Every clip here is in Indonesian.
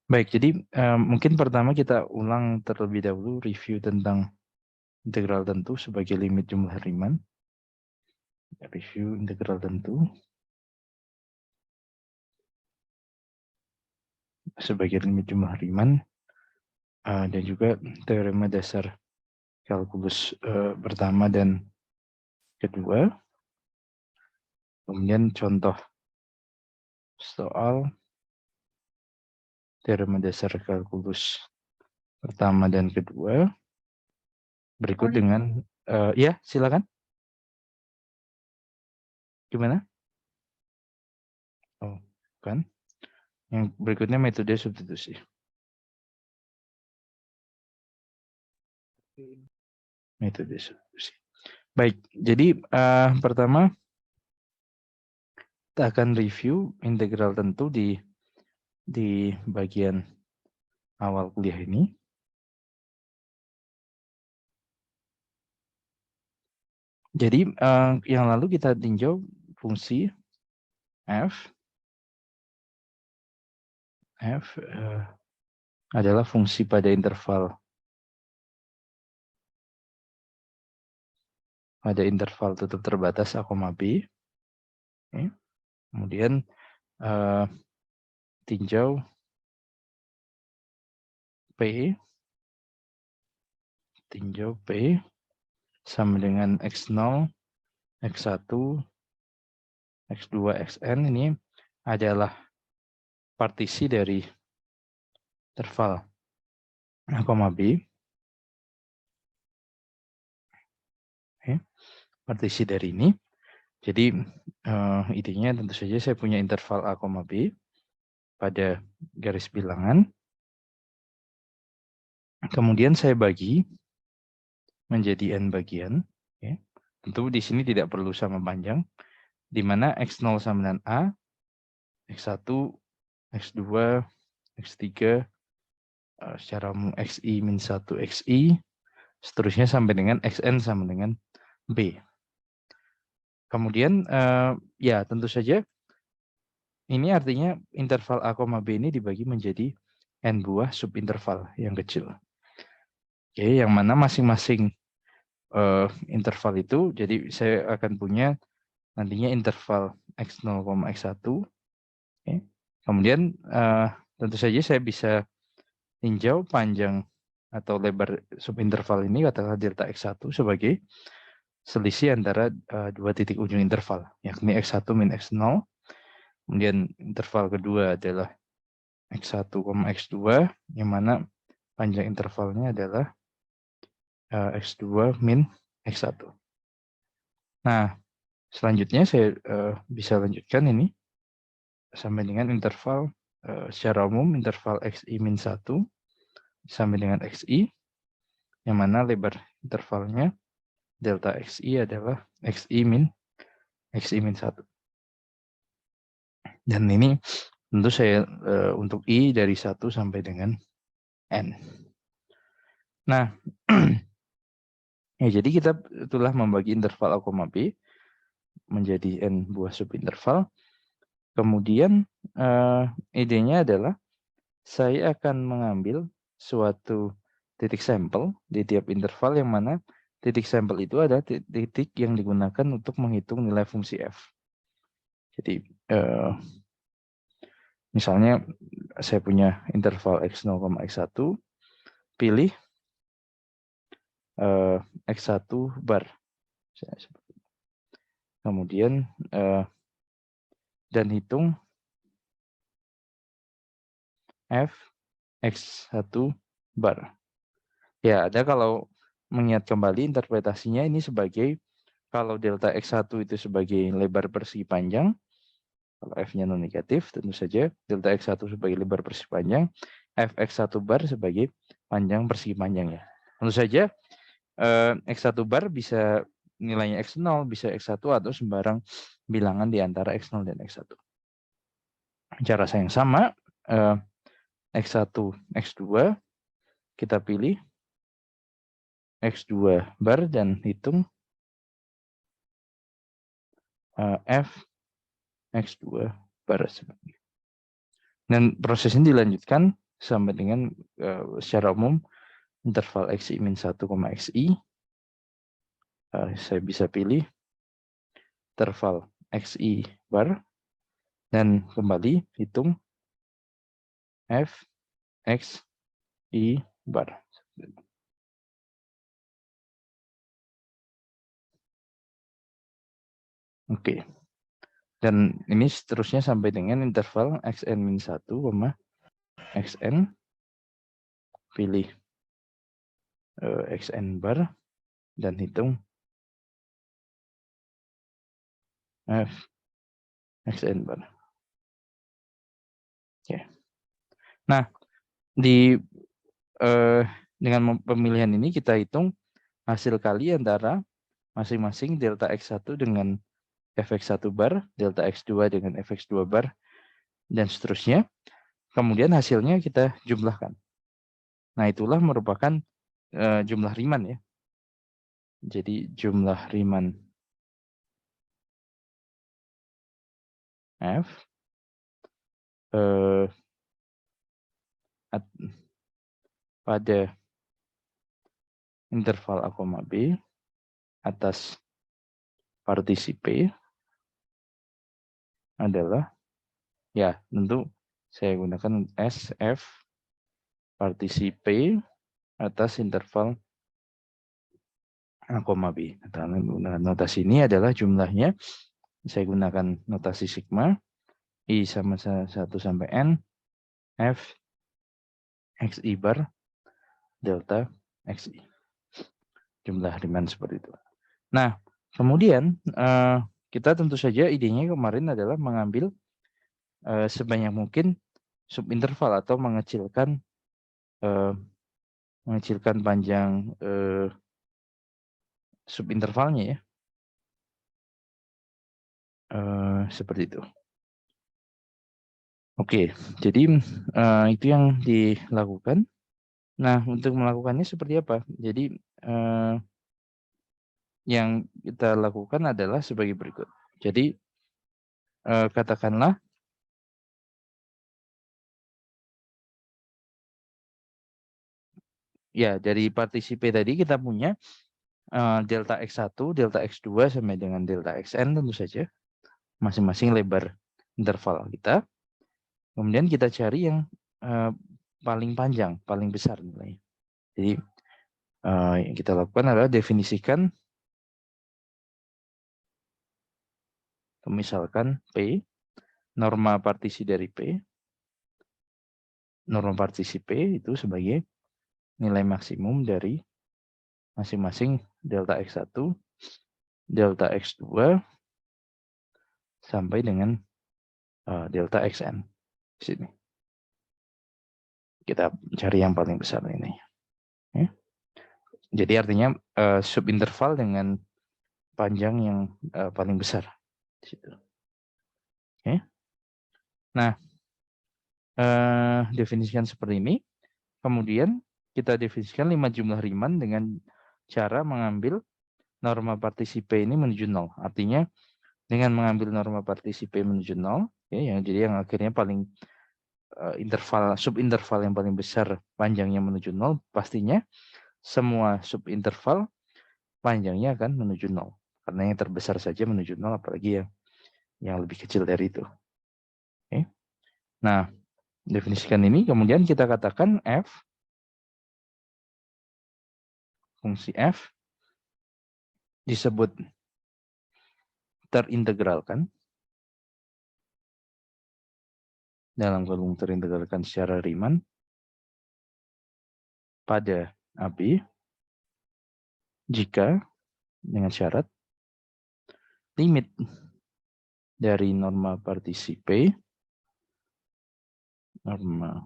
Baik, jadi mungkin pertama kita ulang terlebih dahulu review tentang integral tentu sebagai limit jumlah Riemann. Review integral tentu sebagai limit jumlah Riemann dan juga teorema dasar kalkulus pertama dan kedua. Kemudian contoh soal teorema dasar kalkulus pertama dan kedua. Berikut dengan ya, silakan. Gimana? Oh, kan. Yang berikutnya metode substitusi. Metode substitusi. Baik, jadi pertama kita akan review integral tentu di bagian awal kuliah ini. Jadi yang lalu kita tinjau fungsi f adalah fungsi pada interval tutup terbatas A, B. Oke. Kemudian tinjau P sama dengan X0, X1, X2, Xn ini adalah partisi dari interval A, B. Oke. Partisi dari ini. Jadi idenya tentu saja saya punya interval A, B pada garis bilangan. Kemudian saya bagi menjadi n bagian. Okay. Tentu di sini tidak perlu sama panjang, di mana X0 sama dengan A, X1, X2, X3, secara umum XI min 1 XI, seterusnya sampai dengan Xn sama dengan B. Kemudian ya tentu saja ini artinya interval A, B ini dibagi menjadi n buah subinterval yang kecil. Oke, yang mana masing-masing interval itu, jadi saya akan punya nantinya interval X0, X1. Oke. Kemudian tentu saja saya bisa tinjau panjang atau lebar subinterval ini, katakanlah delta X1 sebagai selisih antara dua titik ujung interval, yakni X1 min X0. Kemudian interval kedua adalah X1, X2, yang mana panjang intervalnya adalah X2 min X1. Nah, selanjutnya saya bisa lanjutkan ini sampai dengan interval secara umum interval XI min 1 sampai dengan XI, yang mana lebar intervalnya delta XI adalah XI min 1. Dan ini tentu saya untuk I dari 1 sampai dengan N. Nah, ya, jadi kita telah membagi interval A, B menjadi N buah subinterval. Kemudian idenya adalah saya akan mengambil suatu titik sampel di tiap interval, yang mana titik sampel itu adalah titik yang digunakan untuk menghitung nilai fungsi f. Jadi misalnya saya punya interval X0, X1, pilih X1 bar. Kemudian dan hitung f X1 bar. Ya, ada kalau mengingat kembali interpretasinya ini sebagai kalau delta X1 itu sebagai lebar persegi panjang, kalau F-nya non negatif, tentu saja delta X1 sebagai lebar persegi panjang, Fx1 bar sebagai panjang persegi panjang ya. Tentu saja X1 bar bisa nilainya X0, bisa X1 atau sembarang bilangan di antara X0 dan X1. Cara yang sama, X1, X2, kita pilih X2 bar dan hitung F X2 bar. Dan proses ini dilanjutkan sampai dengan secara umum interval xi min 1, xi. Saya bisa pilih interval xi bar dan kembali hitung f x i bar. Oke. Dan ini seterusnya sampai dengan interval xn min 1, xn. Pilih xn bar dan hitung f xn bar. Oke. Nah, dengan pemilihan ini kita hitung hasil kali antara masing-masing delta x1 dengan fx1 bar, delta x2 dengan fx2 bar, dan seterusnya. Kemudian hasilnya kita jumlahkan. Nah, itulah merupakan jumlah Riemann ya. Jadi jumlah Riemann f pada interval A, B atas partisi P adalah, ya tentu saya gunakan SF partisi P atas interval A, B. Nah, notasi ini adalah jumlahnya, saya gunakan notasi sigma, I sama 1 sampai N, F, XI bar, delta XI. Jumlah Riemann seperti itu. Nah, kemudian kita tentu saja idenya kemarin adalah mengambil sebanyak mungkin subinterval atau mengecilkan panjang subintervalnya ya. Seperti itu. Oke, jadi itu yang dilakukan. Nah, untuk melakukannya seperti apa? Jadi yang kita lakukan adalah sebagai berikut. Jadi katakanlah ya dari partisi P tadi kita punya delta x1, delta x2 sampai dengan delta xn tentu saja. Masing-masing lebar interval kita. Kemudian kita cari yang paling panjang, paling besar nilainya. Jadi yang kita lakukan adalah definisikan, misalkan P, norma partisi dari P, norma partisi P itu sebagai nilai maksimum dari masing-masing delta x1, delta x2, sampai dengan delta xn. Di sini. Kita cari yang paling besar ini. Ya. Jadi artinya subinterval dengan panjang yang paling besar. Di situ. Oke. Nah, definisikan seperti ini. Kemudian kita definisikan 5 jumlah Riemann dengan cara mengambil norma partisi P ini menuju 0. Artinya dengan mengambil norma partisi P menuju 0, ya, jadi yang akhirnya paling subinterval yang paling besar panjangnya menuju 0, pastinya semua subinterval panjangnya akan menuju 0. Karena yang terbesar saja menuju 0, apalagi yang lebih kecil dari itu. Oke. Nah, definisikan ini, kemudian kita katakan F, fungsi F disebut terintegralkan, dalam kurung terintegralkan secara Riemann pada AB jika dengan syarat limit dari norma partisi P, norma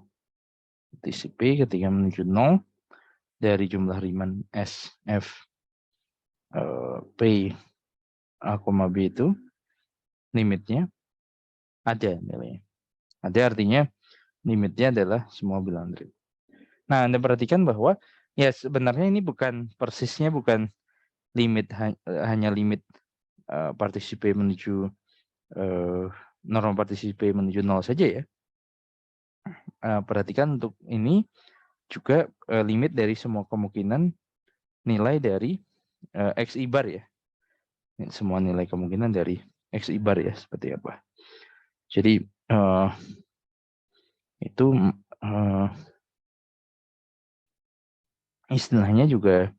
partisi P ketika menuju 0 dari jumlah Riemann S, F, P, A, B itu limitnya ada nilainya. Ada artinya limitnya adalah semua bilangan real. Nah, Anda perhatikan bahwa ya sebenarnya ini persisnya bukan limit, hanya limit partisi P menuju norma partisi P menuju 0 saja ya. perhatikan untuk ini juga limit dari semua kemungkinan nilai dari X ibar ya. Semua nilai kemungkinan dari X ibar ya, seperti apa. Jadi itu istilahnya juga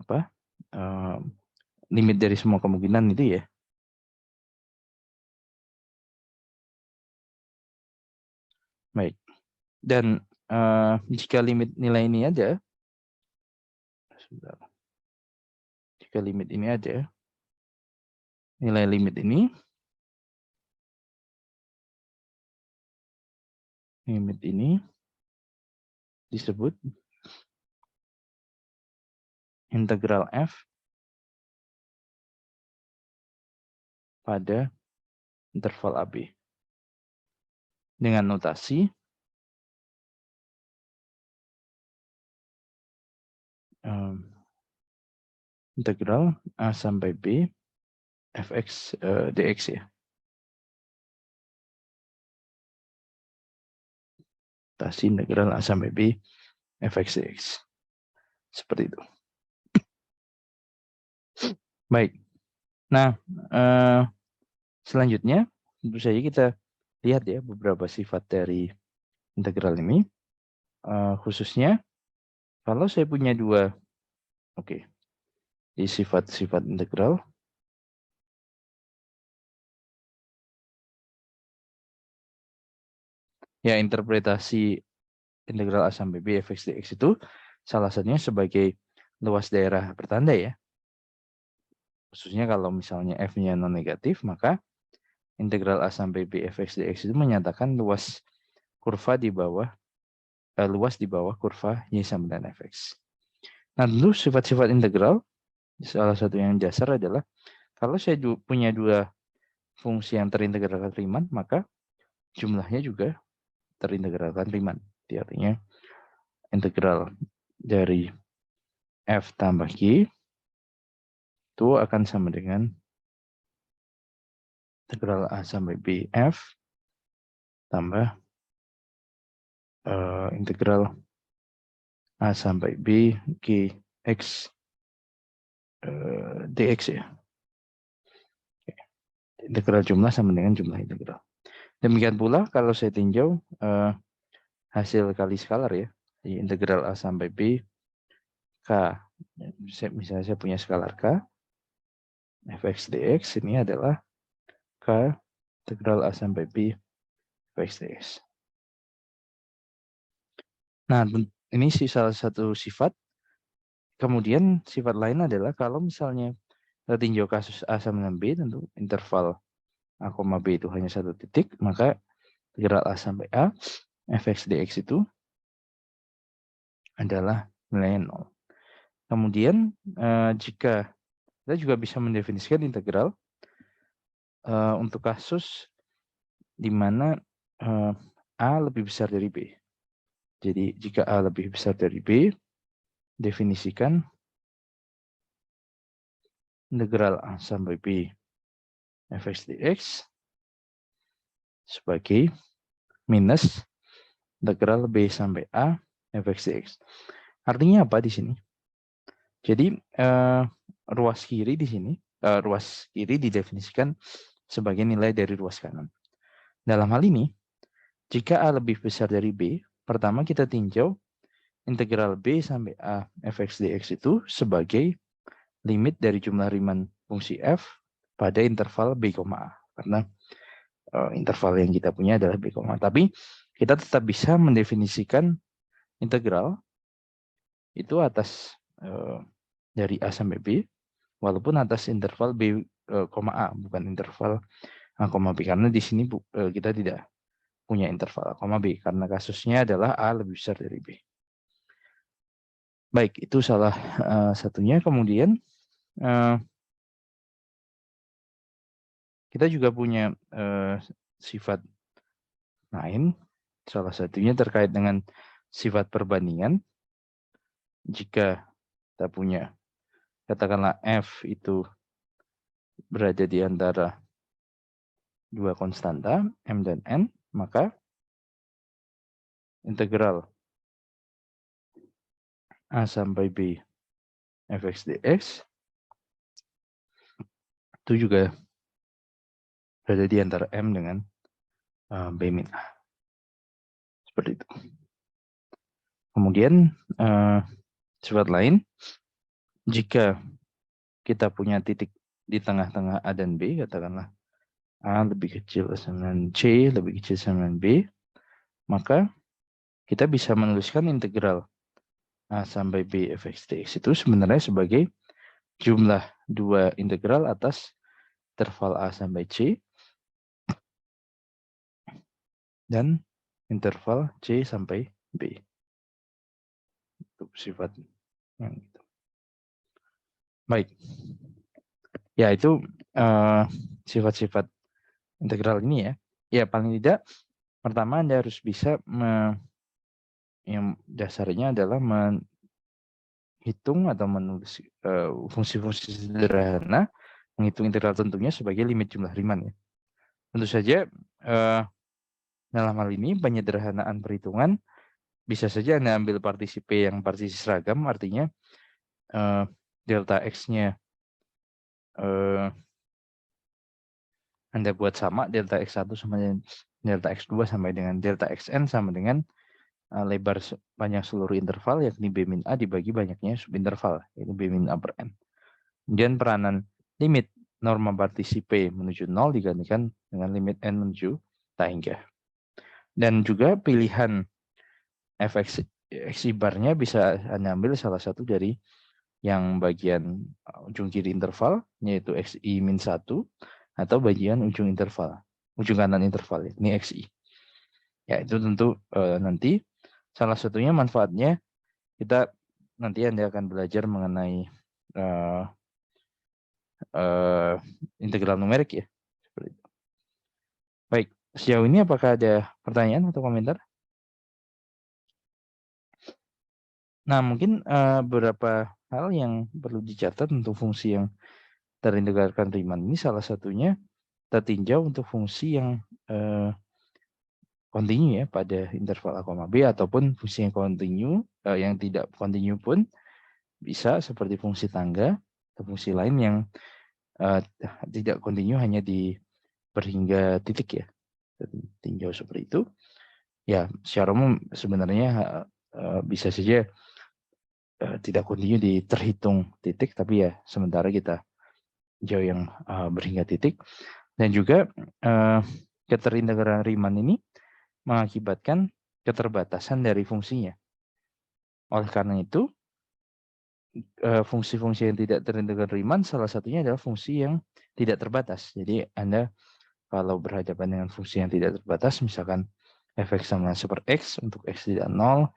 apa? Limit dari semua kemungkinan itu ya. Baik. Dan jika limit nilai ini ada, jika limit ini ada, nilai limit ini disebut integral f pada interval AB dengan notasi integral A sampai B fx dx ya. Notasi integral A sampai B fx dx. Seperti itu. Baik. Nah, selanjutnya tentu saja kita lihat ya beberapa sifat dari integral ini. Khususnya kalau saya punya dua, di sifat-sifat integral. Ya, interpretasi integral A sampai B fx dx itu salah satunya sebagai luas daerah bertanda ya. Khususnya kalau misalnya f-nya non negatif, maka integral A sampai B fx dx itu menyatakan luas kurva di bawah luas di bawah kurva y sama dengan fx. Nah, tentu sifat-sifat integral salah satu yang dasar adalah kalau saya punya dua fungsi yang terintegralkan Riemann, maka jumlahnya juga terintegralkan Riemann. Artinya integral dari f tambah g itu akan sama dengan integral A sampai B f tambah integral A sampai B g x dx ya. Integral jumlah sama dengan jumlah integral. Demikian pula kalau saya tinjau hasil kali skalar ya, di integral A sampai B k. Misalnya saya punya skalar k, fx dx ini adalah k integral A sampai B fx dx. Nah, ini sih salah satu sifat. Kemudian sifat lain adalah kalau misalnya kita tinjau kasus A sama dengan B, tentu interval A, B itu hanya satu titik, maka integral A sampai A fx dx itu adalah nilai 0. Kemudian jika kita juga bisa mendefinisikan integral untuk kasus di mana A lebih besar dari B. Jadi jika A lebih besar dari B, definisikan integral A sampai B fx dx sebagai minus integral B sampai A fx dx. Artinya apa di sini? Jadi ruas kiri di sini, ruas kiri didefinisikan sebagai nilai dari ruas kanan. Dalam hal ini, jika A lebih besar dari B, pertama kita tinjau integral B sampai A fx dx itu sebagai limit dari jumlah Riemann fungsi f pada interval B, A. Karena interval yang kita punya adalah B, tapi kita tetap bisa mendefinisikan integral itu atas dari A sampai B, walaupun atas interval B, A, bukan interval A, B, karena di sini kita tidak punya interval A, B, karena kasusnya adalah A lebih besar dari B. Baik, itu salah satunya. Kemudian kita juga punya sifat lain, salah satunya terkait dengan sifat perbandingan. Jika kita punya, katakanlah F itu berada di antara dua konstanta, M dan N, maka integral A sampai B fx dx itu juga berada di antara M dengan B min A. Seperti itu. Kemudian sifat lain, jika kita punya titik di tengah-tengah A dan B, katakanlah A lebih kecil sama dengan C, lebih kecil sama dengan B, maka kita bisa menuliskan integral A sampai B fx dx itu sebenarnya sebagai jumlah dua integral atas interval A sampai C dan interval C sampai B. Itu sifat yang itu. Baik. Ya, itu sifat-sifat integral ini ya. Ya, paling tidak pertama Anda harus bisa yang dasarnya adalah menghitung atau menulis fungsi-fungsi sederhana, menghitung integral tentunya sebagai limit jumlah Riemann ya. Tentu saja dalam hal ini penyederhanaan perhitungan bisa saja Anda ambil partisi P yang partisi seragam, artinya delta X-nya Anda buat sama, delta X1 sama dengan delta X2 sampai dengan delta Xn sama dengan lebar panjang seluruh interval, yakni B min A dibagi banyaknya subinterval, yaitu B min A per N. Kemudian peranan limit norma partisi P menuju 0 digantikan dengan limit N menuju tak hingga. Dan juga pilihan fx xi barnya bisa Anda ambil salah satu dari yang bagian ujung kiri interval, yaitu xi min 1, atau bagian ujung interval, ujung kanan interval, ini xi. Ya, itu tentu nanti salah satunya manfaatnya kita nanti Anda akan belajar mengenai integral numerik ya. Seperti itu. Baik, sejauh ini apakah ada pertanyaan atau komentar? Nah, mungkin beberapa hal yang perlu dicatat untuk fungsi yang terintegralkan Riemann ini, salah satunya tertinjau untuk fungsi yang kontinu ya pada interval A, B, ataupun fungsi yang kontinu, yang tidak kontinu pun bisa seperti fungsi tangga atau fungsi lain yang tidak kontinu hanya di perhingga titik ya, tinjau seperti itu. Ya, secara umum sebenarnya bisa saja tidak kontinu di terhitung titik, tapi ya sementara kita jauh yang berhingga titik. Dan juga keterintegralan Riemann ini mengakibatkan keterbatasan dari fungsinya. Oleh karena itu, fungsi-fungsi yang tidak terintegrasi Riemann salah satunya adalah fungsi yang tidak terbatas. Jadi Anda kalau berhadapan dengan fungsi yang tidak terbatas, misalkan fx sama super x, untuk x tidak 0,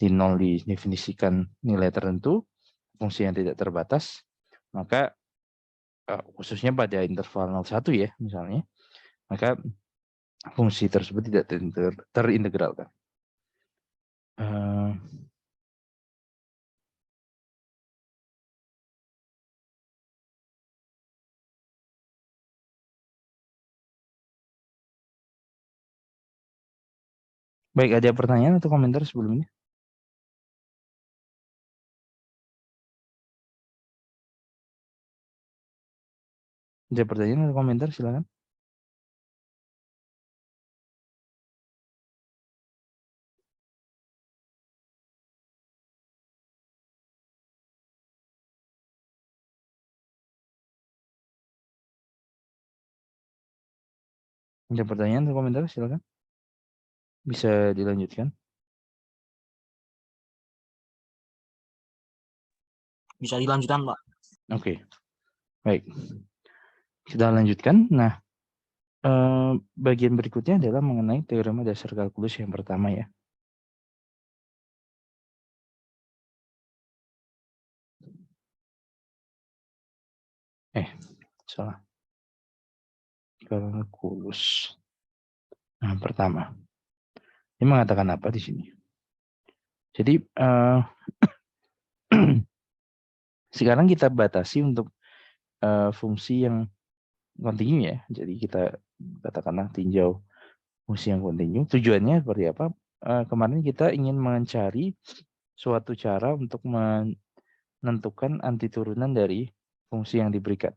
di 0 didefinisikan nilai tertentu, fungsi yang tidak terbatas, maka khususnya pada interval 0,1 ya misalnya, maka fungsi tersebut tidak terintegralkan. Baik, ada pertanyaan atau komentar sebelumnya? Ada pertanyaan atau komentar, silakan. Ada pertanyaan atau komentar, silakan. Bisa dilanjutkan. Bisa dilanjutkan, Pak. Oke, baik. Kita lanjutkan. Nah, bagian berikutnya adalah mengenai teorema dasar kalkulus yang pertama ya. Salah. Kalkulus. Nah, pertama. Ini mengatakan apa di sini? Jadi, sekarang kita batasi untuk fungsi yang kontinu ya. Jadi kita katakanlah tinjau fungsi yang kontinu. Tujuannya seperti apa? kemarin kita ingin mencari suatu cara untuk menentukan antiturunan dari fungsi yang diberikan.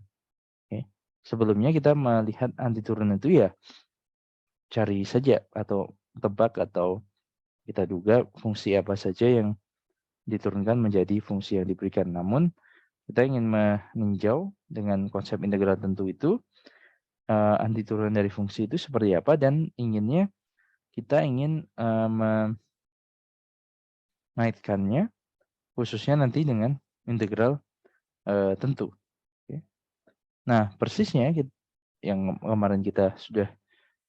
Oke. Sebelumnya kita melihat antiturunan itu ya cari saja atau tebak atau kita duga fungsi apa saja yang diturunkan menjadi fungsi yang diberikan. Namun kita ingin meninjau dengan konsep integral tentu itu antiturunan dari fungsi itu seperti apa, dan inginnya kita ingin mengaitkannya khususnya nanti dengan integral tentu. Oke. Nah, persisnya yang kemarin kita sudah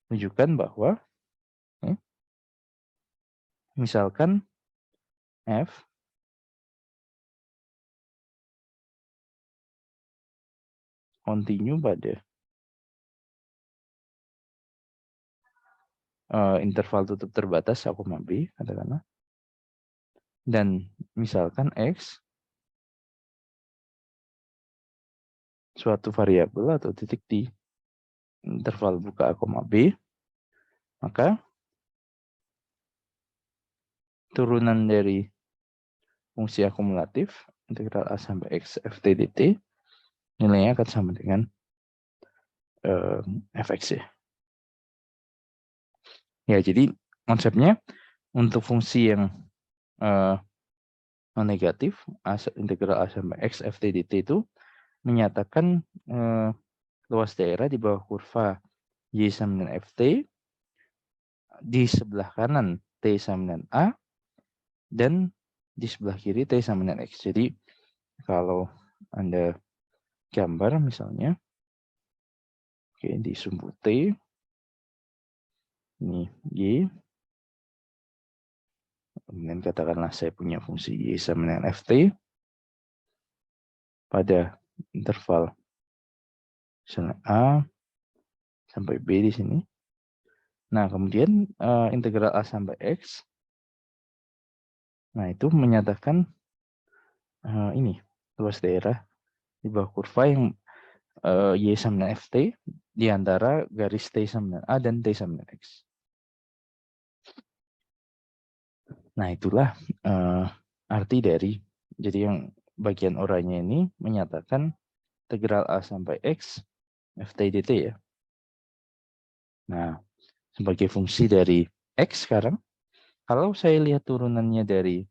tunjukkan bahwa misalkan f continue pada interval tutup terbatas A, B katakanlah, dan misalkan x suatu variabel atau titik di interval buka A, B, maka turunan dari fungsi akumulatif integral A sampai X ft dt nilainya akan sama dengan fx ya. Ya, jadi konsepnya untuk fungsi yang non negatif integral A sampai X ft dt itu menyatakan luas daerah di bawah kurva Y sama dengan ft, di sebelah kanan T sama dengan A, dan di sebelah kiri T sama dengan X. Jadi kalau Anda gambar misalnya, oke, di sumbu T, ini Y, kemudian katakanlah saya punya fungsi Y sama dengan ft pada interval misalnya A sampai B di sini. Nah, kemudian integral A sampai X, nah itu menyatakan ini luas daerah di bawah kurva yang Y sama dengan ft di antara garis T sama dengan A dan T sama dengan X. Nah, itulah arti dari, jadi yang bagian oranye ini menyatakan integral A sampai X ft dt ya. Nah, sebagai fungsi dari X sekarang, kalau saya lihat turunannya dari,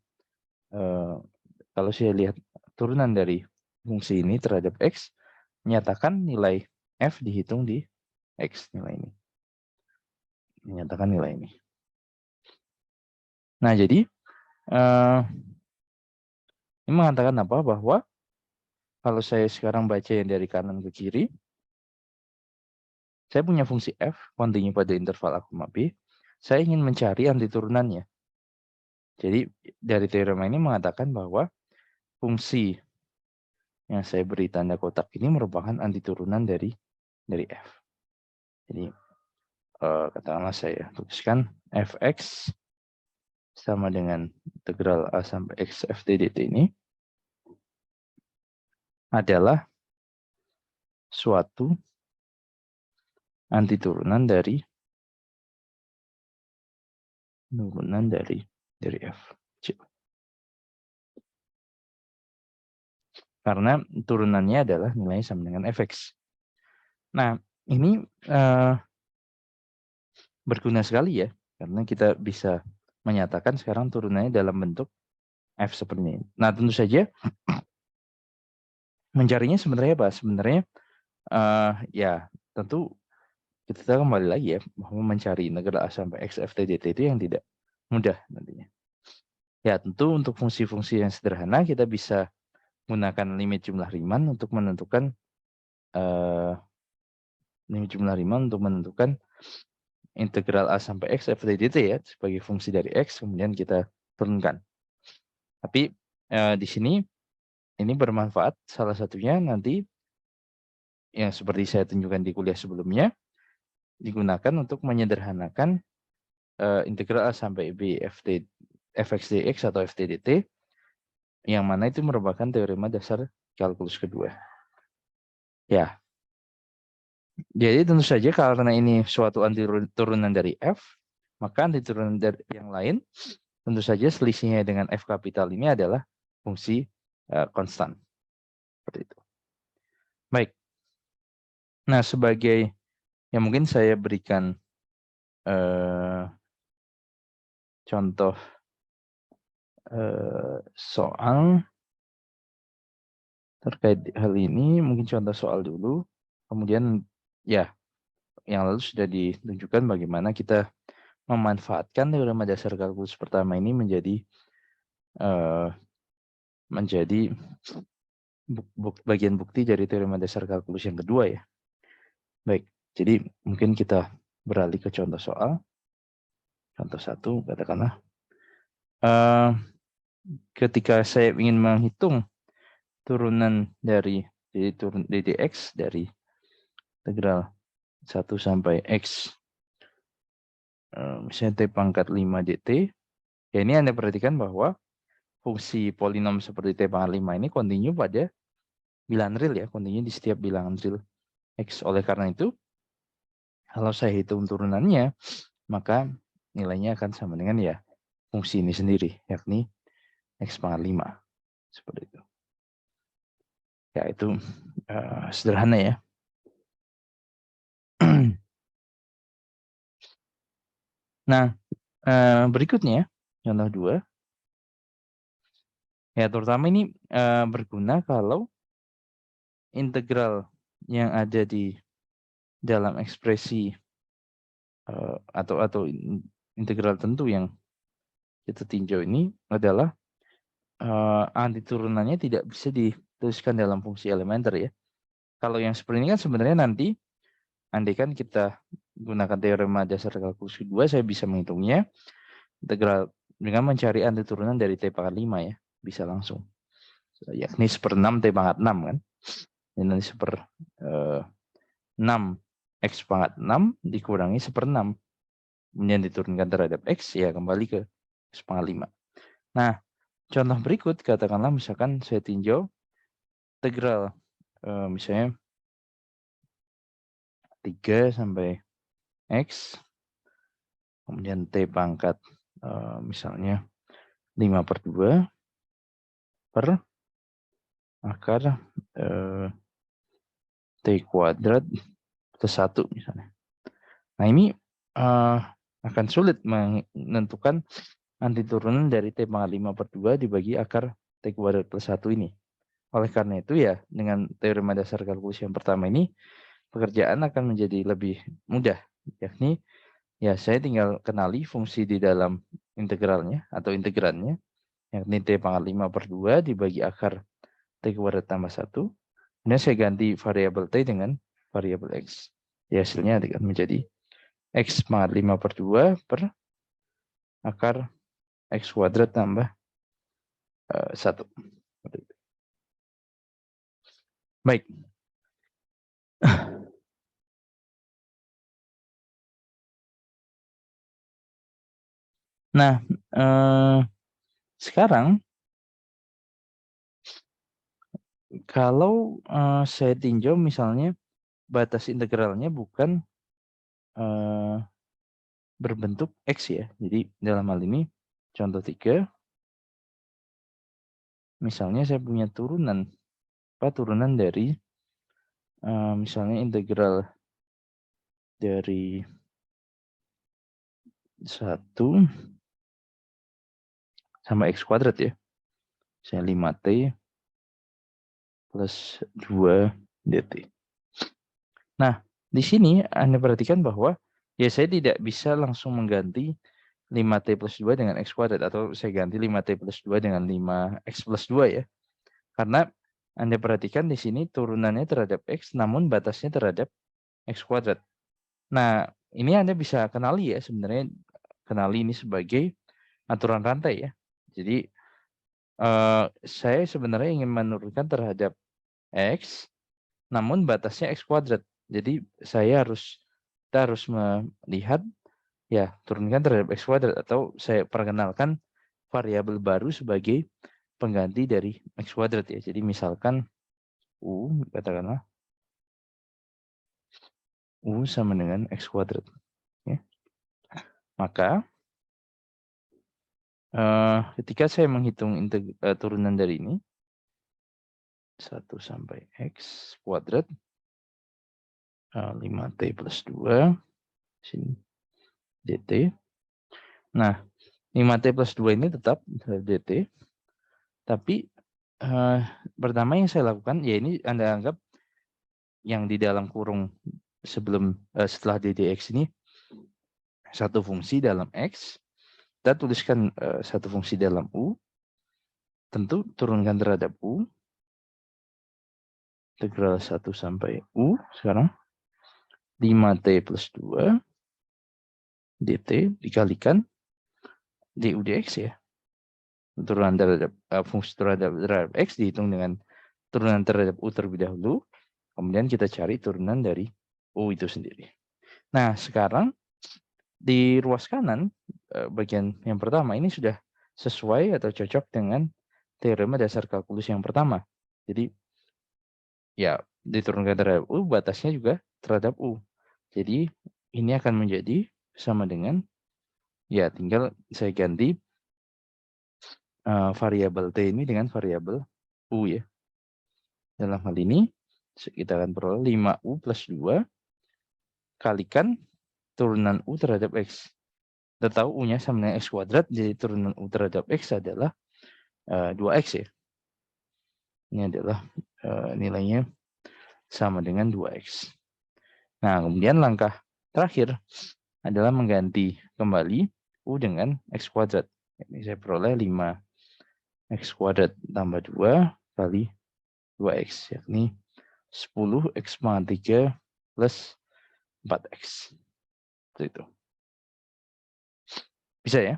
kalau saya lihat turunan dari fungsi ini terhadap X, menyatakan nilai F dihitung di X, nilai ini. Menyatakan nilai ini. Nah, jadi ini mengatakan apa? Bahwa kalau saya sekarang baca yang dari kanan ke kiri, saya punya fungsi F, continue pada interval A, B. Saya ingin mencari antiturunannya. Jadi dari teorema ini mengatakan bahwa fungsi yang saya beri tanda kotak ini merupakan antiturunan dari F. Jadi katakanlah saya tuliskan Fx sama dengan integral A sampai X ft dt ini adalah suatu antiturunan dari F. Karena turunannya adalah nilai sama dengan fx. Nah, ini berguna sekali ya, karena kita bisa menyatakan sekarang turunannya dalam bentuk f seperti ini. Nah, tentu saja mencarinya sebenarnya apa? Sebenarnya ya tentu kita kembali lagi ya, bahwa mencari integral A sampai X ft dt itu yang tidak mudah nantinya. Ya, tentu untuk fungsi-fungsi yang sederhana kita bisa menggunakan limit jumlah Riemann untuk menentukan integral A sampai X ft dt ya sebagai fungsi dari X, kemudian kita turunkan. Tapi di sini ini bermanfaat, salah satunya nanti yang seperti saya tunjukkan di kuliah sebelumnya, digunakan untuk menyederhanakan integral A sampai B fx dx atau ft dt, yang mana itu merupakan teorema dasar kalkulus kedua. Ya, jadi tentu saja karena ini suatu antiturunan dari F, Maka antiturunan dari yang lain, tentu saja selisihnya dengan F kapital ini adalah fungsi konstan. Seperti itu. Baik. Nah, sebagai yang mungkin saya berikan contoh soal terkait hal ini, mungkin contoh soal dulu. Kemudian ya, yang lalu sudah ditunjukkan bagaimana kita memanfaatkan teorema dasar kalkulus pertama ini menjadi bagian bukti dari teorema dasar kalkulus yang kedua ya. Baik, jadi mungkin kita beralih ke contoh soal. Contoh 1, katakanlah. Ketika saya ingin menghitung turunan dari ddx dari integral 1 sampai x misalnya t pangkat 5 dt, ya ini Anda perhatikan bahwa fungsi polinom seperti t pangkat 5 ini kontinu pada bilangan real ya, kontinu di setiap bilangan real x. Oleh karena itu, kalau saya hitung turunannya, maka nilainya akan sama dengan ya fungsi ini sendiri, yakni x pangkat 5. Seperti itu. Ya, itu sederhana ya. Nah, berikutnya, contoh 2. Ya, terutama ini berguna kalau integral yang ada di dalam ekspresi atau integral tentu yang kita tinjau ini adalah antiturunannya tidak bisa dituliskan dalam fungsi elementer ya. Kalau yang seperti ini kan sebenarnya nanti andaikan kita gunakan teorema dasar kalkulus kedua, saya bisa menghitungnya integral dengan mencari antiturunan dari t pangkat 5 ya, bisa langsung. Yakni 1/6 t pangkat 6 kan. Ini nanti 6 x pangkat 6 dikurangi 1/6. Kemudian diturunkan terhadap x, ya kembali ke x pangkat 5. Nah, contoh berikut, katakanlah misalkan saya tinjau integral misalnya 3 sampai x, kemudian t pangkat misalnya 5/2 per akar t kuadrat plus 1 misalnya. Nah, ini akan sulit menentukan antiturunan dari t pangkat 5/2 dibagi akar t kuadrat plus 1 ini. Oleh karena itu ya, dengan teorema dasar kalkulus yang pertama ini, pekerjaan akan menjadi lebih mudah. Yakni, ya saya tinggal kenali fungsi di dalam integralnya atau integrannya, yakni t pangkat 5/2 dibagi akar t kuadrat tambah 1. Kemudian saya ganti variabel t dengan variabel x. Ya, hasilnya akan menjadi x pangkat 5/2 per akar x kuadrat tambah 1. Baik. Nah, sekarang kalau saya tinjau misalnya batas integralnya bukan berbentuk x ya. Jadi dalam hal ini contoh 3, misalnya saya punya turunan dari misalnya integral dari 1 sama x kuadrat ya. Saya 5t plus 2 dt. Nah, di sini Anda perhatikan bahwa ya saya tidak bisa langsung mengganti 5t plus 2 dengan x kuadrat, atau saya ganti 5t plus 2 dengan 5x plus 2 ya. Karena Anda perhatikan di sini turunannya terhadap x, namun batasnya terhadap x kuadrat. Nah, ini Anda bisa kenali ya, sebenarnya kenali ini sebagai aturan rantai ya. Jadi, saya sebenarnya ingin menurunkan terhadap x, namun batasnya x kuadrat. Jadi, kita harus melihat ya, turunkan terhadap x kuadrat, atau saya perkenalkan variabel baru sebagai pengganti dari x kuadrat ya. Jadi misalkan katakanlah U sama dengan x kuadrat ya. Maka ketika saya menghitung turunan dari ini 1 sampai X kuadrat 5T plus 2 sini dt. Nah, 5T plus 2 ini tetap dt. Tapi pertama yang saya lakukan, ya ini Anda anggap yang di dalam kurung setelah ddx ini satu fungsi dalam X. Kita tuliskan satu fungsi dalam U. Tentu turunkan terhadap U. Integral 1 sampai U sekarang. 5T plus 2 dt dikalikan du dx ya. Turunan terhadap fungsi terhadap X dihitung dengan turunan terhadap U terlebih dahulu. Kemudian kita cari turunan dari U itu sendiri. Nah, sekarang di ruas kanan, bagian yang pertama ini sudah sesuai atau cocok dengan teorema dasar kalkulus yang pertama. Jadi, ya diturunkan terhadap U, batasnya juga terhadap U. Jadi, ini akan menjadi sama dengan, ya tinggal saya ganti variabel T ini dengan variabel U ya. Dalam hal ini, kita akan peroleh 5U plus 2 kalikan turunan U terhadap X. Kita tahu U-nya sama dengan X kuadrat, jadi turunan U terhadap X adalah 2X ya. Ini adalah nilainya sama dengan 2X. Nah, kemudian langkah terakhir adalah mengganti kembali U dengan X kuadrat. Ini saya peroleh 5X kuadrat tambah 2 kali 2X, yakni 10X pangkat 3 plus 4X. Seperti itu. Bisa ya?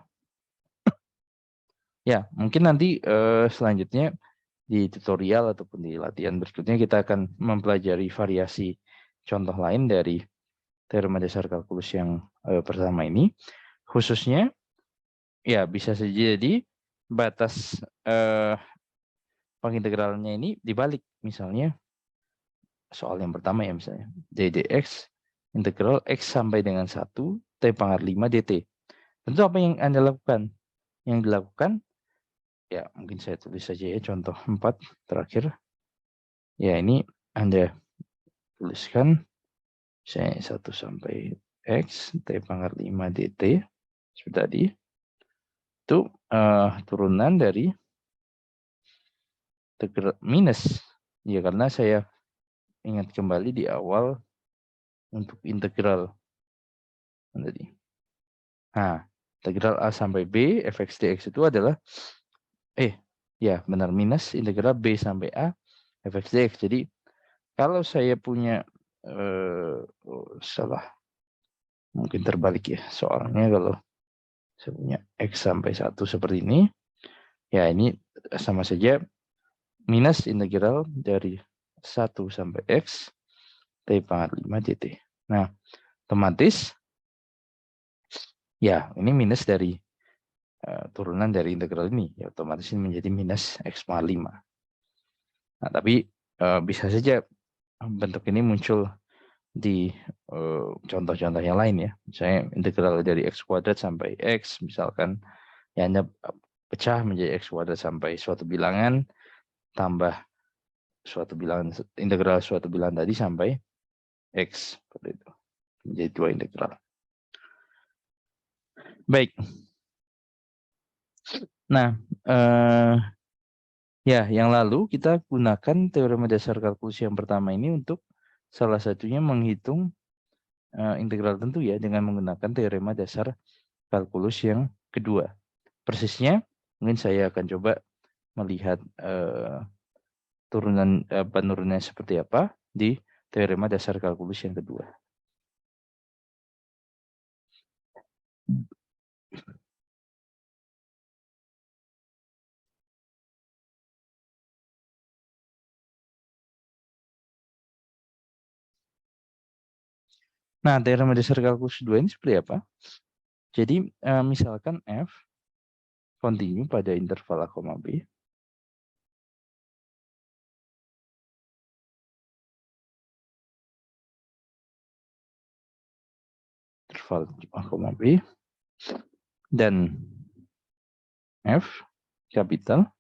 Ya, mungkin nanti selanjutnya di tutorial ataupun di latihan berikutnya kita akan mempelajari variasi contoh lain dari teorema dasar kalkulus yang pertama ini. Khususnya, ya bisa saja jadi batas pengintegralnya ini dibalik. Misalnya, soal yang pertama ya misalnya, ddx integral x sampai dengan 1 t pangkat 5 dt. Tentu apa yang Anda lakukan? Yang dilakukan, ya mungkin saya tulis saja ya contoh 4 terakhir. Ya ini Anda tuliskan saya 1 sampai x t pangkat 5 dt seperti tadi. Itu turunan dari minus. Ya karena saya ingat kembali di awal untuk integral tadi. Nah, integral A sampai B fx dx itu adalah ya benar minus integral B sampai A fx dx. Jadi kalau saya punya salah, mungkin terbalik ya soalnya. Kalau saya punya x sampai 1 seperti ini, ya ini sama saja minus integral dari 1 sampai x t pangkat 5 dt. Nah, otomatis ya ini minus dari turunan dari integral ini, ya otomatis ini menjadi minus x pangkat 5. Nah, tapi bisa saja bentuk ini muncul di contoh-contoh yang lain ya. Misalnya integral dari x kuadrat sampai x, misalkan ya Anda pecah menjadi x kuadrat sampai suatu bilangan, tambah suatu bilangan, integral suatu bilangan tadi sampai x, seperti itu. Menjadi 2 integral. Baik. Nah, ya yang lalu kita gunakan teorema dasar kalkulus yang pertama ini untuk salah satunya menghitung integral tentu ya dengan menggunakan teorema dasar kalkulus yang kedua. Persisnya mungkin saya akan coba melihat penurunannya seperti apa di teorema dasar kalkulus yang kedua. Nah, teorema dasar kalkulus kedua ini seperti apa? Jadi misalkan F kontinu pada interval A, B. Interval A, B. Dan F kapital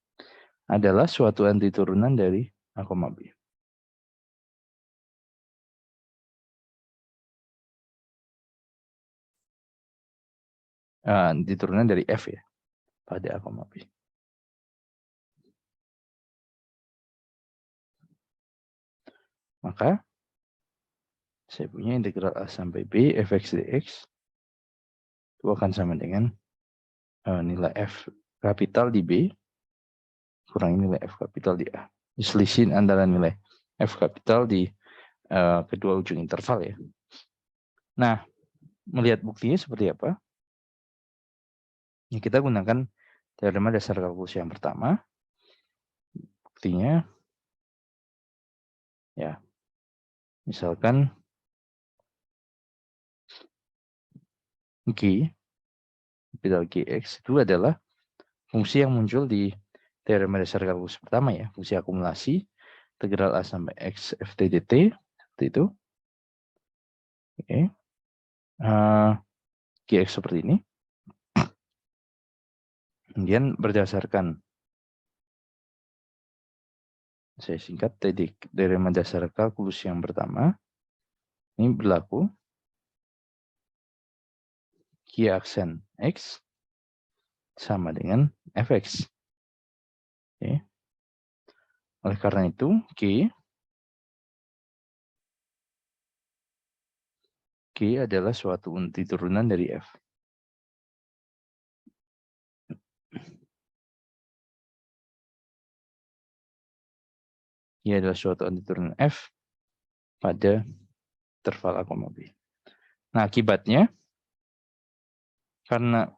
adalah suatu antiturunan dari A, B. Antiturunan dari F ya, pada A, B. Maka saya punya integral A sampai B fx dx itu akan sama dengan nilai F kapital di B kurangi nilai F kapital di A. Selisih antara nilai F kapital di kedua ujung interval ya. Nah, melihat buktinya seperti apa? Ya, kita gunakan teorema dasar kalkulus yang pertama. Buktinya, ya, misalkan G, kapital Gx itu adalah fungsi yang muncul di teorema dasar kalkulus pertama ya, fungsi akumulasi integral A sampai X ft dt seperti itu. Oke. Gx seperti ini. Kemudian berdasarkan, saya singkat, teorema dasar kalkulus yang pertama, ini berlaku Q aksen X sama dengan fx. Oke. Oleh karena itu, G adalah suatu antiturunan dari F. G adalah suatu antiturunan F pada interval A, B. Nah, akibatnya, karena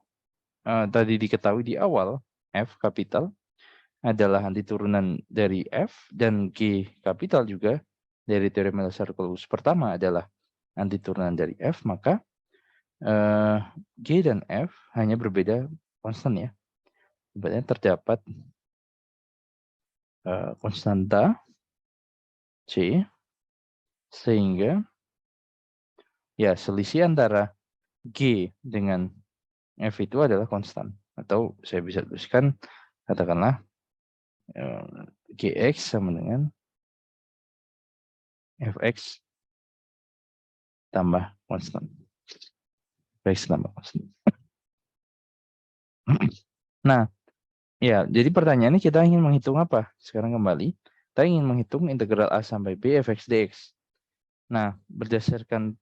tadi diketahui di awal, F kapital adalah antiturunan dari F, dan G kapital juga dari teorema dasar kalkulus pertama adalah antiturunan dari F, maka G dan F hanya berbeda konstan ya. Sebenarnya terdapat konstanta C, sehingga ya selisih antara G dengan F itu adalah konstan. Atau saya bisa tuliskan, katakanlah Gx sama dengan Fx tambah konstan. Fx tambah konstan. Nah, ya, jadi pertanyaannya kita ingin menghitung apa? Sekarang kembali, kita ingin menghitung integral A sampai B fx dx. Nah, berdasarkan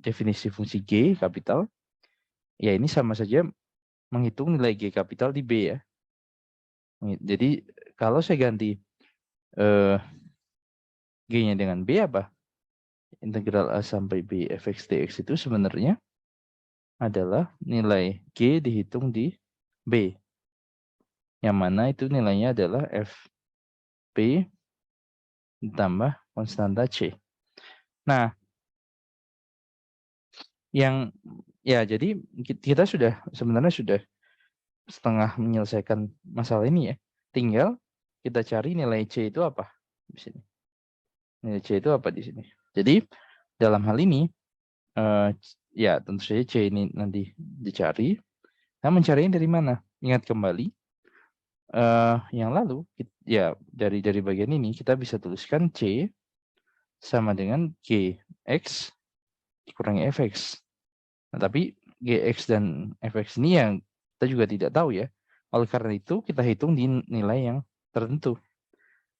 definisi fungsi G kapital, ya ini sama saja menghitung nilai G kapital di B ya. Jadi kalau saya ganti G-nya dengan B apa? Integral A sampai B fx dx itu sebenarnya adalah nilai G dihitung di B. Yang mana itu nilainya adalah Fp ditambah konstanta C. Nah, yang ya jadi kita sebenarnya sudah setengah menyelesaikan masalah ini ya. Tinggal kita cari nilai C itu apa di sini. Nilai C itu apa di sini. Jadi dalam hal ini ya tentu saja C ini nanti dicari. Nah, mencarinya dari mana? Ingat kembali yang lalu ya dari bagian ini kita bisa tuliskan C sama dengan Gx dikurangi Fx. Nah, tapi Gx dan Fx ini yang kita juga tidak tahu ya. Oleh karena itu kita hitung di nilai yang tertentu.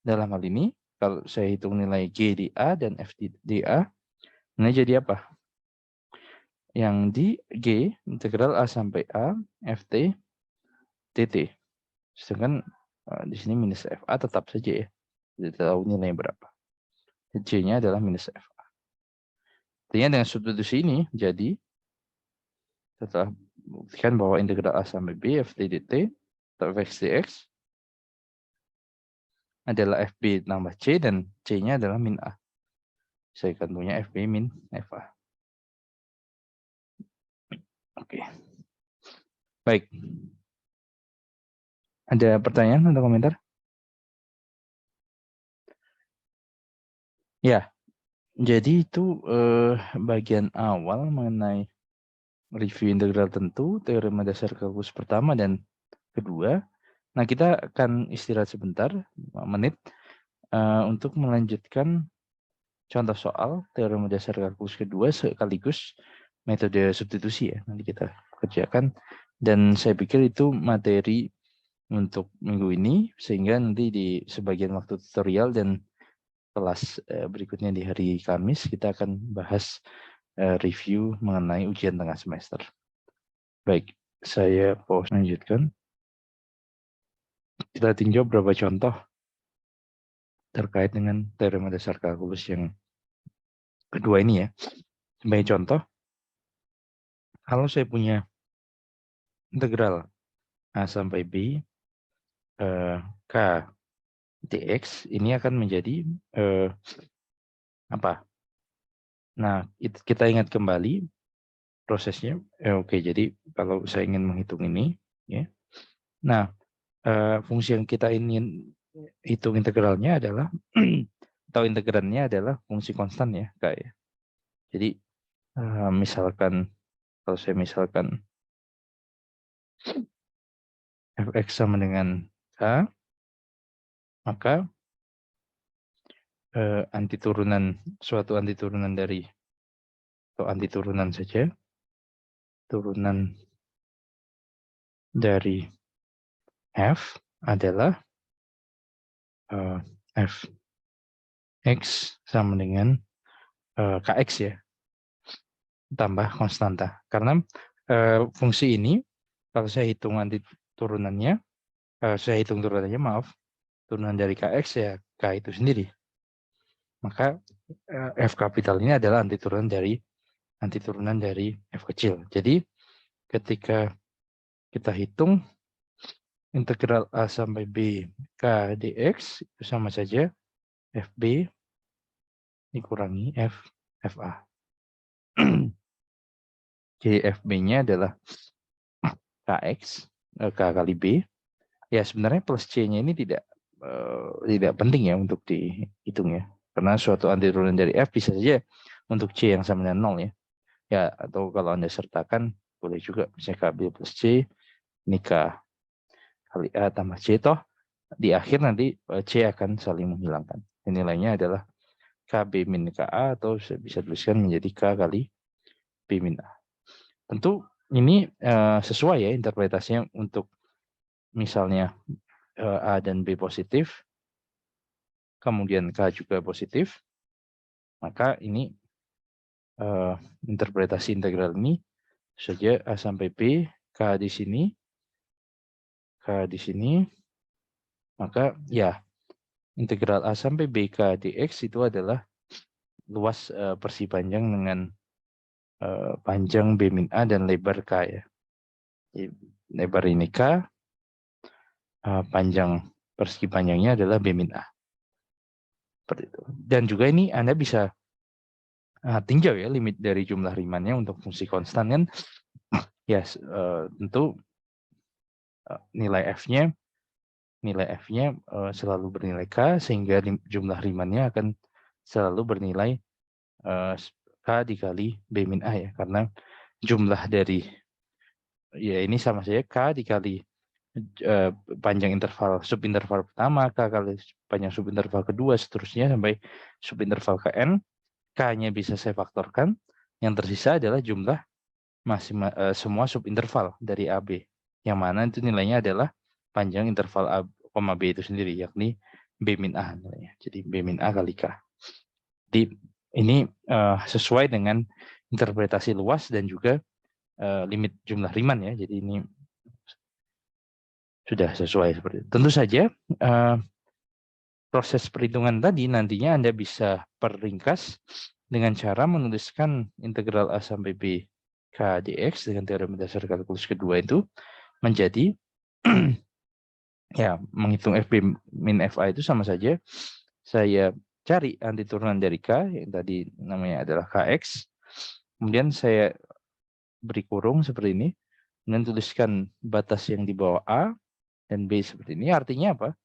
Dalam hal ini kalau saya hitung nilai G di A dan F di A, ini jadi apa? Yang di G integral A sampai A Ft dt. Sedangkan di sini minus FA tetap saja ya. Tidak tahu nilainya berapa. C-nya adalah minus FA. Artinya dengan substitusi ini jadi setelah buktikan bahwa integral A sampai B Ft dt atau Fx dx adalah Fb tambah C dan C-nya adalah min A. Saya akan punya Fb min Fa. Oke. Baik. Ada pertanyaan atau komentar? Ya. Jadi itu bagian awal mengenai review integral tentu, teorema dasar kalkulus pertama dan kedua. Nah, kita akan istirahat sebentar, 5 menit, untuk melanjutkan contoh soal teorema dasar kalkulus kedua sekaligus metode substitusi ya. Nanti kita kerjakan. Dan saya pikir itu materi untuk minggu ini, sehingga nanti di sebagian waktu tutorial dan kelas berikutnya di hari Kamis, kita akan bahas review mengenai ujian tengah semester. Baik, saya pause lanjutkan. Kita tinjau beberapa contoh terkait dengan teorema dasar kalkulus yang kedua ini ya. Sebagai contoh, kalau saya punya integral A sampai B K dx, ini akan menjadi apa? Nah, kita ingat kembali prosesnya. Oke, jadi kalau saya ingin menghitung ini, ya. Nah, fungsi yang kita ingin hitung integralnya adalah atau integrannya adalah fungsi konstan ya, Kak ya. Jadi misalkan kalau saya misalkan fx sama dengan k, maka suatu antiturunan dari atau antiturunan saja, turunan dari f adalah fx sama dengan kx ya, tambah konstanta. Karena fungsi ini kalau saya hitung antiturunannya, turunan dari kx ya k itu sendiri. Maka f kapital ini adalah antiturunan dari f kecil. Jadi ketika kita hitung integral A sampai B K dx, itu sama saja FB dikurangi FA. Jadi FB-nya adalah KX, K kali B. Ya sebenarnya plus C-nya ini tidak penting ya untuk dihitung ya. Karena suatu antiturunan dari F bisa saja untuk C yang sama dengan 0 ya. Ya, atau kalau Anda sertakan boleh juga misalnya KB plus C, ini K kali A tambah C, toh di akhir nanti C akan saling menghilangkan. Nilainya adalah KB min KA atau bisa tuliskan menjadi K kali B min A. Tentu ini sesuai ya interpretasinya untuk misalnya A dan B positif, kemudian K juga positif, maka ini interpretasi integral ini saja A sampai B, K di sini, maka ya integral A sampai BK dx itu adalah luas persegi panjang dengan panjang B min A dan lebar K ya. Jadi, lebar ini K, panjang persegi panjangnya adalah B min A. Seperti itu. Dan juga ini Anda bisa tinjau ya limit dari jumlah Riemannnya untuk fungsi konstan kan. Ya tentu nilai F-nya selalu bernilai K, sehingga jumlah Riemannnya akan selalu bernilai K dikali B min A ya, karena jumlah dari ya ini sama saja K dikali panjang interval subinterval pertama, K kali panjang subinterval kedua, seterusnya sampai subinterval Kn. K-nya bisa saya faktorkan, yang tersisa adalah jumlah semua subinterval dari AB, yang mana itu nilainya adalah panjang interval A, B itu sendiri, yakni B min A nilainya. Jadi B min A kali K. Jadi ini sesuai dengan interpretasi luas dan juga limit jumlah Riemann ya. Jadi ini sudah sesuai seperti itu. Tentu saja proses perhitungan tadi nantinya Anda bisa perringkas dengan cara menuliskan integral A sampai B K dx dengan teorema dasar kalkulus kedua itu menjadi ya menghitung FB min FA itu sama saja saya cari antiturunan dari K yang tadi namanya adalah KX, kemudian saya beri kurung seperti ini, dan tuliskan batas yang di bawah A dan B seperti ini. Artinya apa?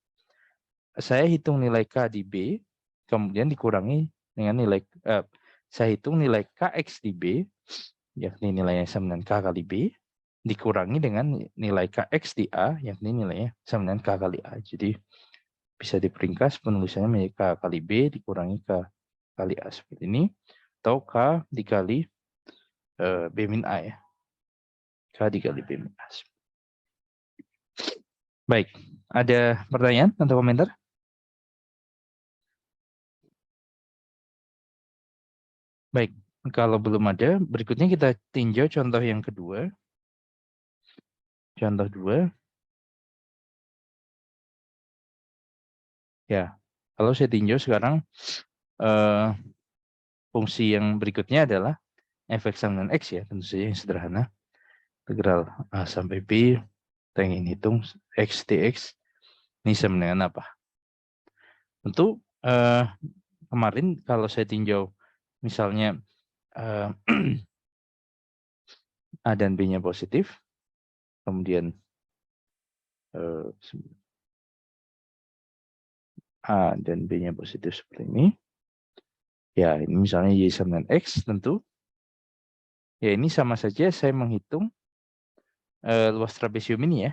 Saya hitung nilai K di B, kemudian dikurangi dengan nilai, saya hitung nilai KX di B, yakni nilainya sama dengan K kali B, dikurangi dengan nilai Kx di A, yakni nilainya sama dengan K kali A. Jadi bisa diperingkas penulisannya menjadi K kali B dikurangi K kali A seperti ini, atau K dikali B min A ya. K dikali B min A. Baik, ada pertanyaan atau komentar? Baik, kalau belum ada, berikutnya kita tinjau contoh yang kedua. Contoh 2. Ya, kalau saya tinjau sekarang fungsi yang berikutnya adalah f(x) sama dengan x ya, tentu saja yang sederhana. Integral A sampai B, kita ingin hitung x dx, ini sama dengan apa? Tentu kemarin kalau saya tinjau misalnya A dan B-nya positif, kemudian A dan B-nya positif seperti ini. Ya, ini misalnya Y sama dengan X tentu. Ya, ini sama saja saya menghitung luas trapesium ini ya.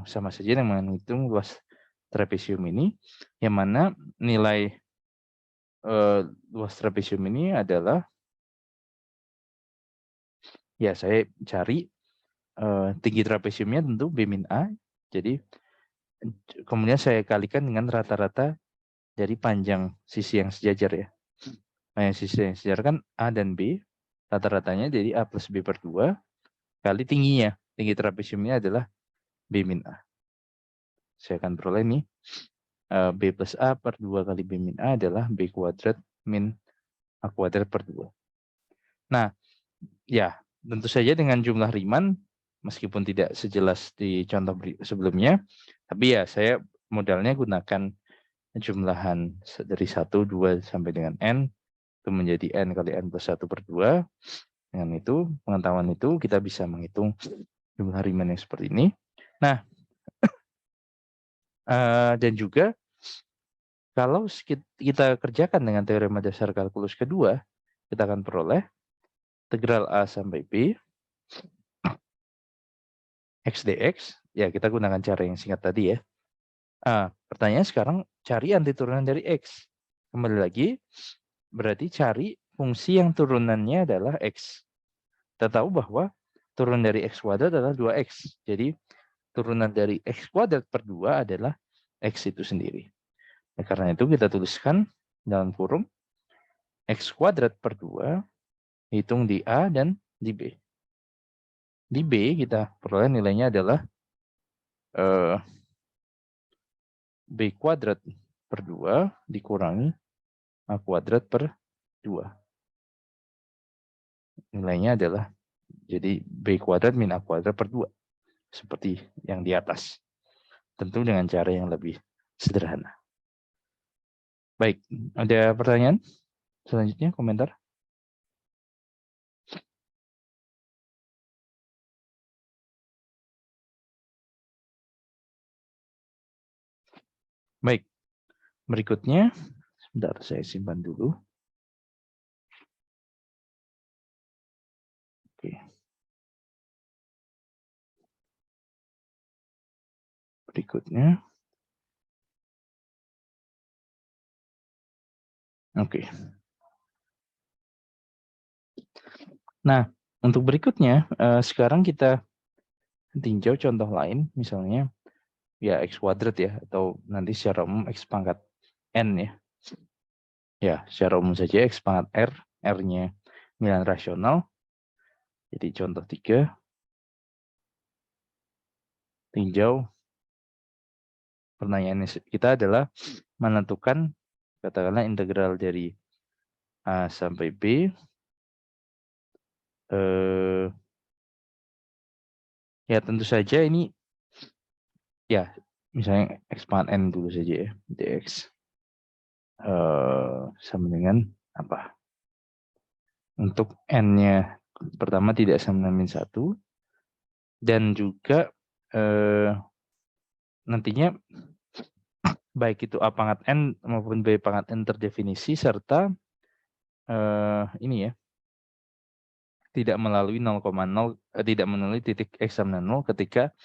Sama saja dengan menghitung luas trapesium ini, yang mana nilai luas trapesium ini adalah, ya saya cari tinggi trapesiumnya tentu B min A. Jadi kemudian saya kalikan dengan rata-rata dari panjang sisi yang sejajar ya. Panjang sisi yang sejajar kan A dan B, rata-ratanya jadi A plus B per 2 kali tingginya. Tinggi trapesiumnya adalah B min A. Saya akan peroleh ini B plus A per 2 kali B min A adalah B kuadrat min A kuadrat per 2. Nah, ya tentu saja dengan jumlah Riemann, meskipun tidak sejelas di contoh sebelumnya, tapi ya saya modalnya gunakan jumlahan dari 1, 2, sampai dengan N, itu menjadi N kali N plus 1 per 2. Dengan itu, pengetahuan itu kita bisa menghitung jumlah Riemann yang seperti ini. Nah, dan juga kalau kita kerjakan dengan teorema dasar kalkulus kedua, kita akan peroleh integral A sampai B x dx. Ya, kita gunakan cara yang singkat tadi ya. Pertanyaan sekarang, cari anti turunan dari X. Kembali lagi, berarti cari fungsi yang turunannya adalah X. Kita tahu bahwa turun dari X kuadrat adalah 2X. Jadi, turunan dari X kuadrat per 2 adalah X itu sendiri. Nah, karena itu kita tuliskan dalam kurung X kuadrat per 2, hitung di A dan di B. Di B kita peroleh nilainya adalah B kuadrat per 2 dikurangi A kuadrat per 2. Nilainya adalah jadi B kuadrat min A kuadrat per 2. Seperti yang di atas. Tentu dengan cara yang lebih sederhana. Baik, ada pertanyaan? Selanjutnya komentar. Baik, berikutnya, sebentar saya simpan dulu. Oke. Berikutnya. Oke. Nah, untuk berikutnya, sekarang kita tinjau contoh lain, misalnya ya X kuadrat ya, atau nanti secara umum X pangkat N ya. Ya, secara umum saja X pangkat R, R-nya nilai rasional. Jadi contoh 3, tinjau pertanyaan kita adalah menentukan katakanlah integral dari A sampai B. Ya tentu saja ini ya misalnya X pangkat N dulu saja ya, dx sama dengan apa? Untuk N-nya pertama tidak sama dengan min 1, dan juga nantinya baik itu A pangkat N maupun B pangkat N terdefinisi, serta ini ya, tidak melalui 0,0 tidak melalui titik X sama 0 ketika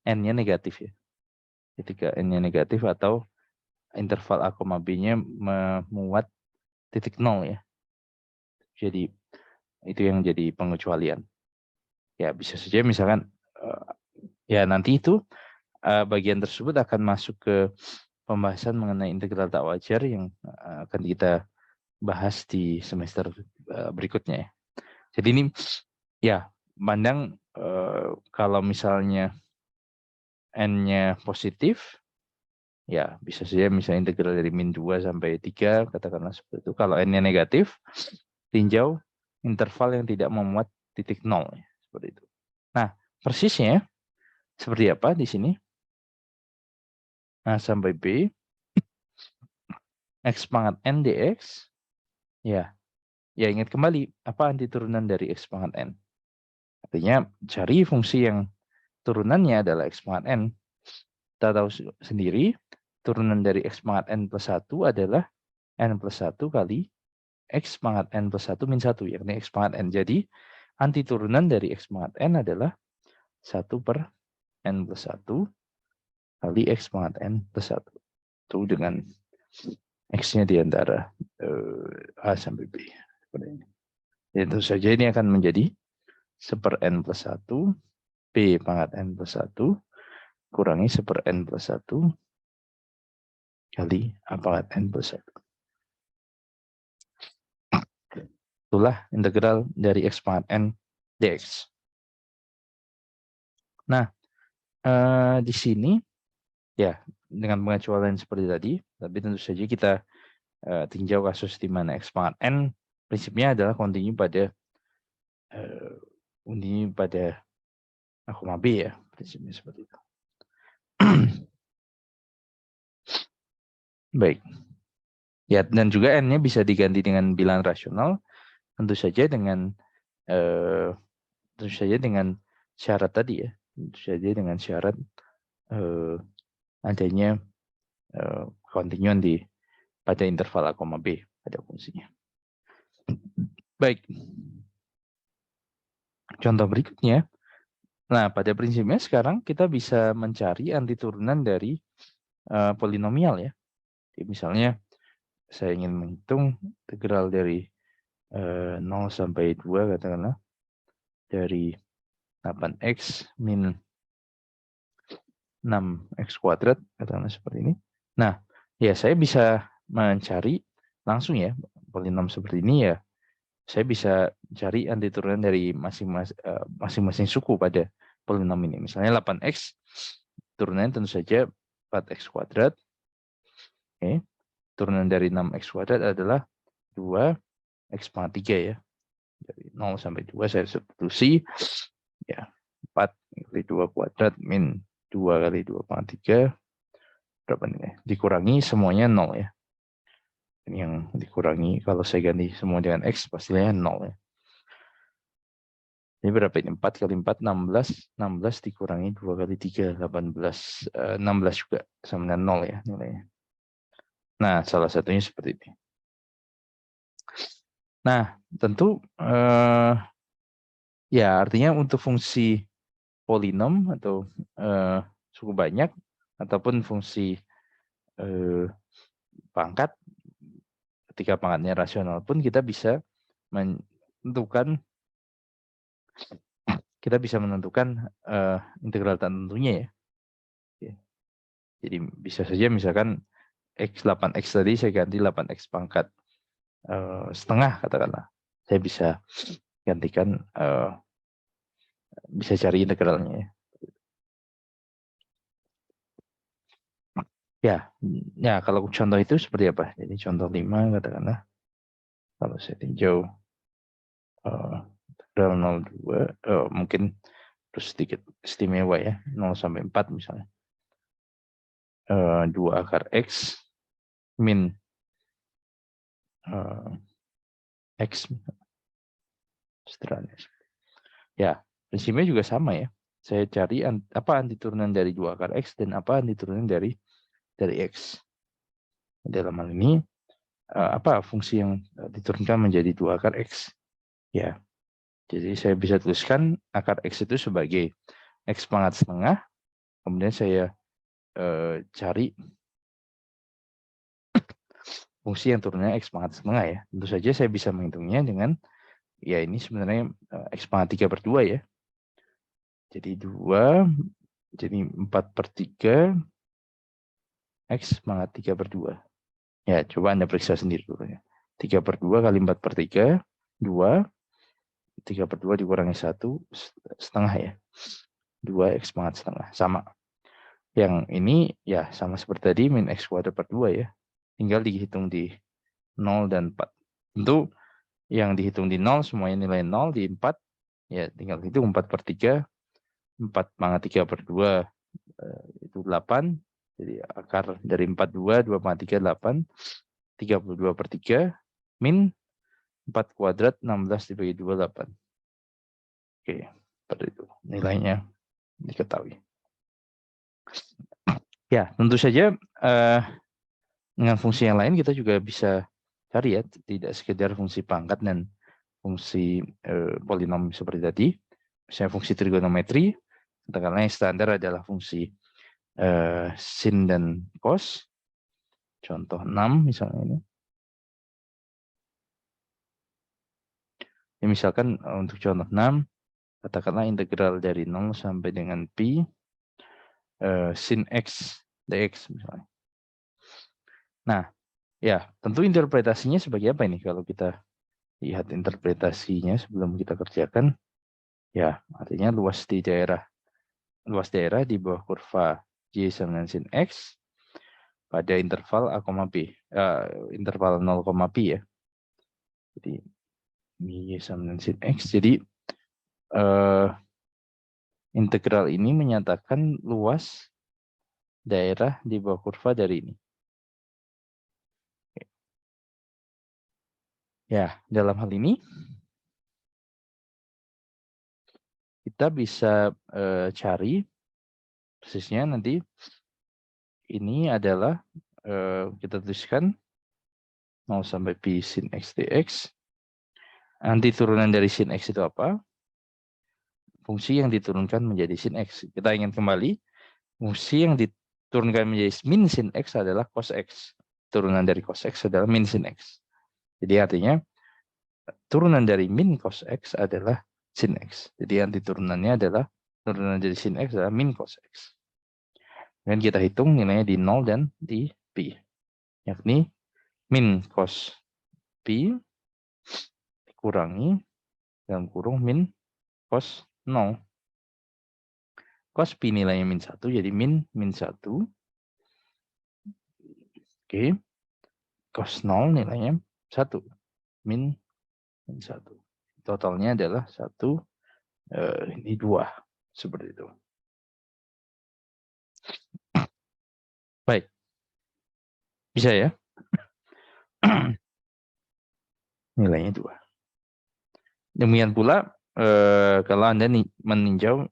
N-nya negatif ya. Ketika N-nya negatif atau interval A, B-nya memuat titik 0 ya. Jadi itu yang jadi pengecualian. Ya bisa saja misalkan ya nanti itu bagian tersebut akan masuk ke pembahasan mengenai integral tak wajar yang akan kita bahas di semester berikutnya ya. Jadi ini ya pandang kalau misalnya N-nya positif, ya bisa saja misalnya integral dari min 2 sampai 3, katakanlah seperti itu. Kalau N-nya negatif, tinjau interval yang tidak memuat titik 0. Ya, seperti itu. Nah, persisnya seperti apa di sini? A sampai B, X pangkat N dx, ya ingat kembali, apa anti turunan dari X pangkat N? Artinya, cari fungsi yang turunannya adalah X pangkat N. Kita tahu sendiri, turunan dari X pangkat N plus 1 adalah N plus 1 kali X pangkat N plus 1 min 1, yakni X pangkat N. Jadi, anti turunan dari X pangkat N adalah 1 per N plus 1 kali X pangkat N plus 1. Itu dengan X-nya di antara A sampai B. Tentu saja ini akan menjadi 1 N plus 1, B pangkat N plus 1, kurangi 1 N plus 1, kali A pangkat N plus 1. Itulah integral dari X pangkat N dx. Nah, di sini, ya dengan pengecualian seperti tadi, tapi tentu saja kita tinjau kasus di mana X pangkat N prinsipnya adalah kontinu pada A, B ya, prinsipnya seperti itu. Baik. Ya, dan juga N-nya bisa diganti dengan bilangan rasional, tentu saja dengan syarat tadi ya, tentu saja dengan syarat adanya kontinuan pada interval A, B pada fungsinya. Baik. Contoh berikutnya. Nah, pada prinsipnya sekarang kita bisa mencari anti turunan dari polinomial ya. Jadi misalnya saya ingin menghitung integral dari 0 sampai 2 katakanlah dari 8x min 6x kuadrat katakanlah seperti ini. Nah, ya saya bisa mencari langsung ya polinom seperti ini ya. Saya bisa cari anti turunan dari masing-masing suku pada polinom ini. Misalnya 8x turunannya tentu saja 4x kuadrat. Oke. Turunan dari 6x kuadrat adalah 2x pangkat 3 ya. Dari 0 sampai 2 saya substitusi. Ya, 4 kali 2 kuadrat min 2 kali 2 pangkat 3. Berapa ini? Dikurangi semuanya 0 ya. Ini yang dikurangi. Kalau saya ganti semua dengan X, pastinya 0 ya. Ini berapa ini? 4 kali 4, 16. 16 dikurangi 2 kali 3, 18. 16 juga sama dengan 0 ya nilainya. Nah, salah satunya seperti ini. Nah, tentu ya artinya untuk fungsi polinom atau suku banyak ataupun fungsi pangkat, ketika pangkatnya rasional pun kita bisa menentukan integral tentunya ya. Jadi bisa saja misalkan X8X tadi saya ganti 8X pangkat setengah katakanlah. Saya bisa gantikan, bisa cari integralnya ya. Ya, kalau contoh itu seperti apa? Jadi contoh 5 katakanlah. Kalau saya tinjau integral 0,2, mungkin terus sedikit istimewa ya, 0 sampai 4 misalnya. 2 akar X min X. Ya, prinsipnya juga sama ya. Saya cari apa anti turunan dari 2 akar X dan apa anti turunan dari X. Dalam hal ini, apa fungsi yang diturunkan menjadi 2 akar X? Ya, Jadi saya bisa tuliskan akar X itu sebagai X pangkat setengah. Kemudian saya cari fungsi yang turunnya X pangkat setengah ya. Tentu saja saya bisa menghitungnya dengan, ya ini sebenarnya X pangkat 3/2 ya. Jadi 2, jadi 4/3 X pangkat 3/2. Ya, coba Anda periksa sendiri dulu ya. 3/2 kali 4/3, 2. 3/2 dikurangi 1, setengah ya. 2 X pangkat setengah, sama. Yang ini ya sama seperti tadi, min X kuadrat per 2 ya. Tinggal dihitung di 0 dan 4. Tentu yang dihitung di 0 semuanya nilai 0, di 4 ya tinggal hitung 4/3. 4 pangkat 3/2 itu 8. Jadi akar dari 42, 2 pangkat 3, 8. 32/3 min 4 kuadrat 16 dibagi 2, 8. Oke, seperti itu. Nilainya diketahui. Ya, tentu saja dengan fungsi yang lain kita juga bisa cari ya, tidak sekedar fungsi pangkat dan fungsi polinom seperti tadi. Misalnya fungsi trigonometri, katakanlah yang standar adalah fungsi sin dan cos. Contoh 6 misalnya ini. Ya, misalkan untuk contoh 6, katakanlah integral dari 0 sampai dengan pi sin x dx misalnya. Nah, ya tentu interpretasinya sebagai apa ini kalau kita lihat interpretasinya sebelum kita kerjakan. Ya, artinya luas daerah di bawah kurva y sama dengan sin x pada interval a, b, interval 0, pi ya. Jadi y sama dengan sin x. Jadi integral ini menyatakan luas daerah di bawah kurva dari ini. Ya, dalam hal ini kita bisa cari persisnya nanti. Ini adalah kita tuliskan 0 sampai pi sin x dx. Nanti turunan dari sin x itu apa? Fungsi yang diturunkan menjadi sin x. Kita ingin kembali, fungsi yang diturunkan menjadi min sin x adalah cos x. Turunan dari cos x adalah min sin x. Jadi artinya turunan dari min cos x adalah sin x. Jadi anti turunannya adalah turunan dari sin x adalah min cos x. Dan kita hitung nilainya di 0 dan di pi. Yakni min cos pi dikurangi dalam kurung min cos 0. Cos pi nilainya min 1, jadi min 1. Oke. Cos 0 nilainya 1. Min 1. Totalnya adalah 1, ini 2. Seperti itu. Baik. Bisa ya? Nilainya 2. Demikian pula kalau Anda meninjau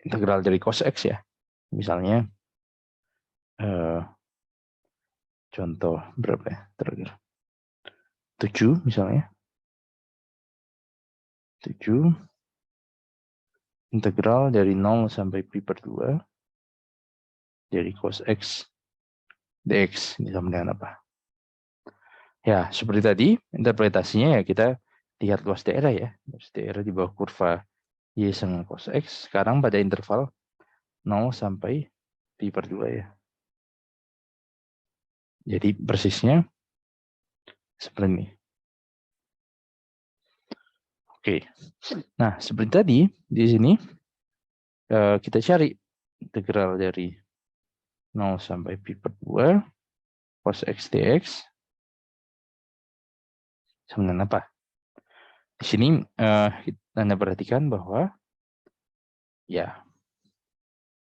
integral dari cos x ya. Misalnya contoh berapa ya terakhir? 7 misalnya. 7 integral dari 0 sampai pi per 2 dari cos x dx. Ini sama dengan apa? Ya, seperti tadi interpretasinya ya kita lihat luas daerah ya. Luas daerah di bawah kurva y sama cos x. Sekarang pada interval 0 sampai pi per 2 ya. Jadi persisnya seperti ini. Oke. Nah, seperti tadi di sini kita cari integral dari 0 sampai pi per 2 cos x dx sama dengan apa? Di sini Anda perhatikan bahwa ya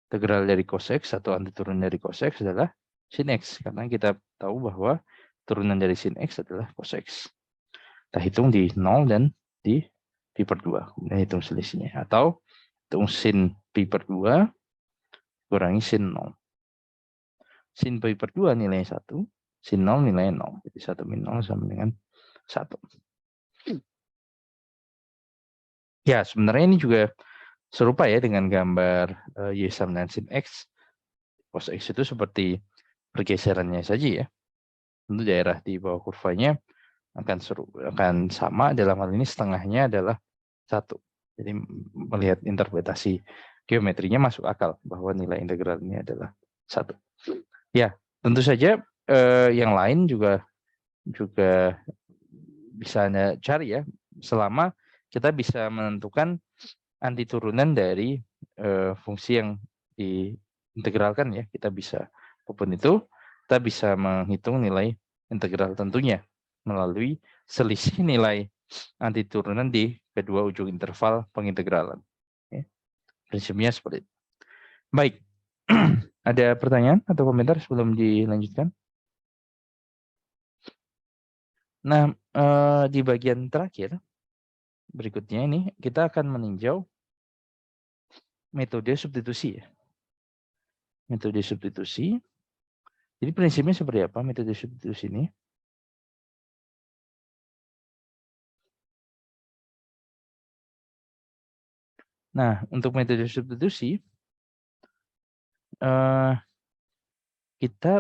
integral dari cos x atau anti turun dari cos x adalah sin x, karena kita tahu bahwa turunan dari sin x adalah cos x. Kita hitung di 0 dan di pi per 2. Kemudian hitung selisihnya. Atau hitung sin pi per 2 kurangi sin 0. Sin pi per 2 nilainya 1. Sin 0 nilainya 0. Jadi 1 min 0 sama dengan 1. Ya, sebenarnya ini juga serupa ya dengan gambar y sama dengan sin x. Cos x itu seperti pergeserannya saja ya. Tentu daerah di bawah kurvanya akan sama, dalam hal ini setengahnya adalah 1. Jadi melihat interpretasi geometrinya masuk akal bahwa nilai integral ini adalah 1. Ya, tentu saja yang lain juga bisa Anda cari ya, selama kita bisa menentukan anti turunan dari fungsi yang diintegralkan ya. Kita bisa, apapun itu, kita bisa menghitung nilai integral tentunya melalui selisih nilai anti turunan di kedua ujung interval pengintegralan. Ya. Prinsipnya seperti itu. Baik, ada pertanyaan atau komentar sebelum dilanjutkan? Nah, di bagian terakhir berikutnya ini kita akan meninjau metode substitusi ya. Metode substitusi. Jadi prinsipnya seperti apa metode substitusi ini? Nah, untuk metode substitusi kita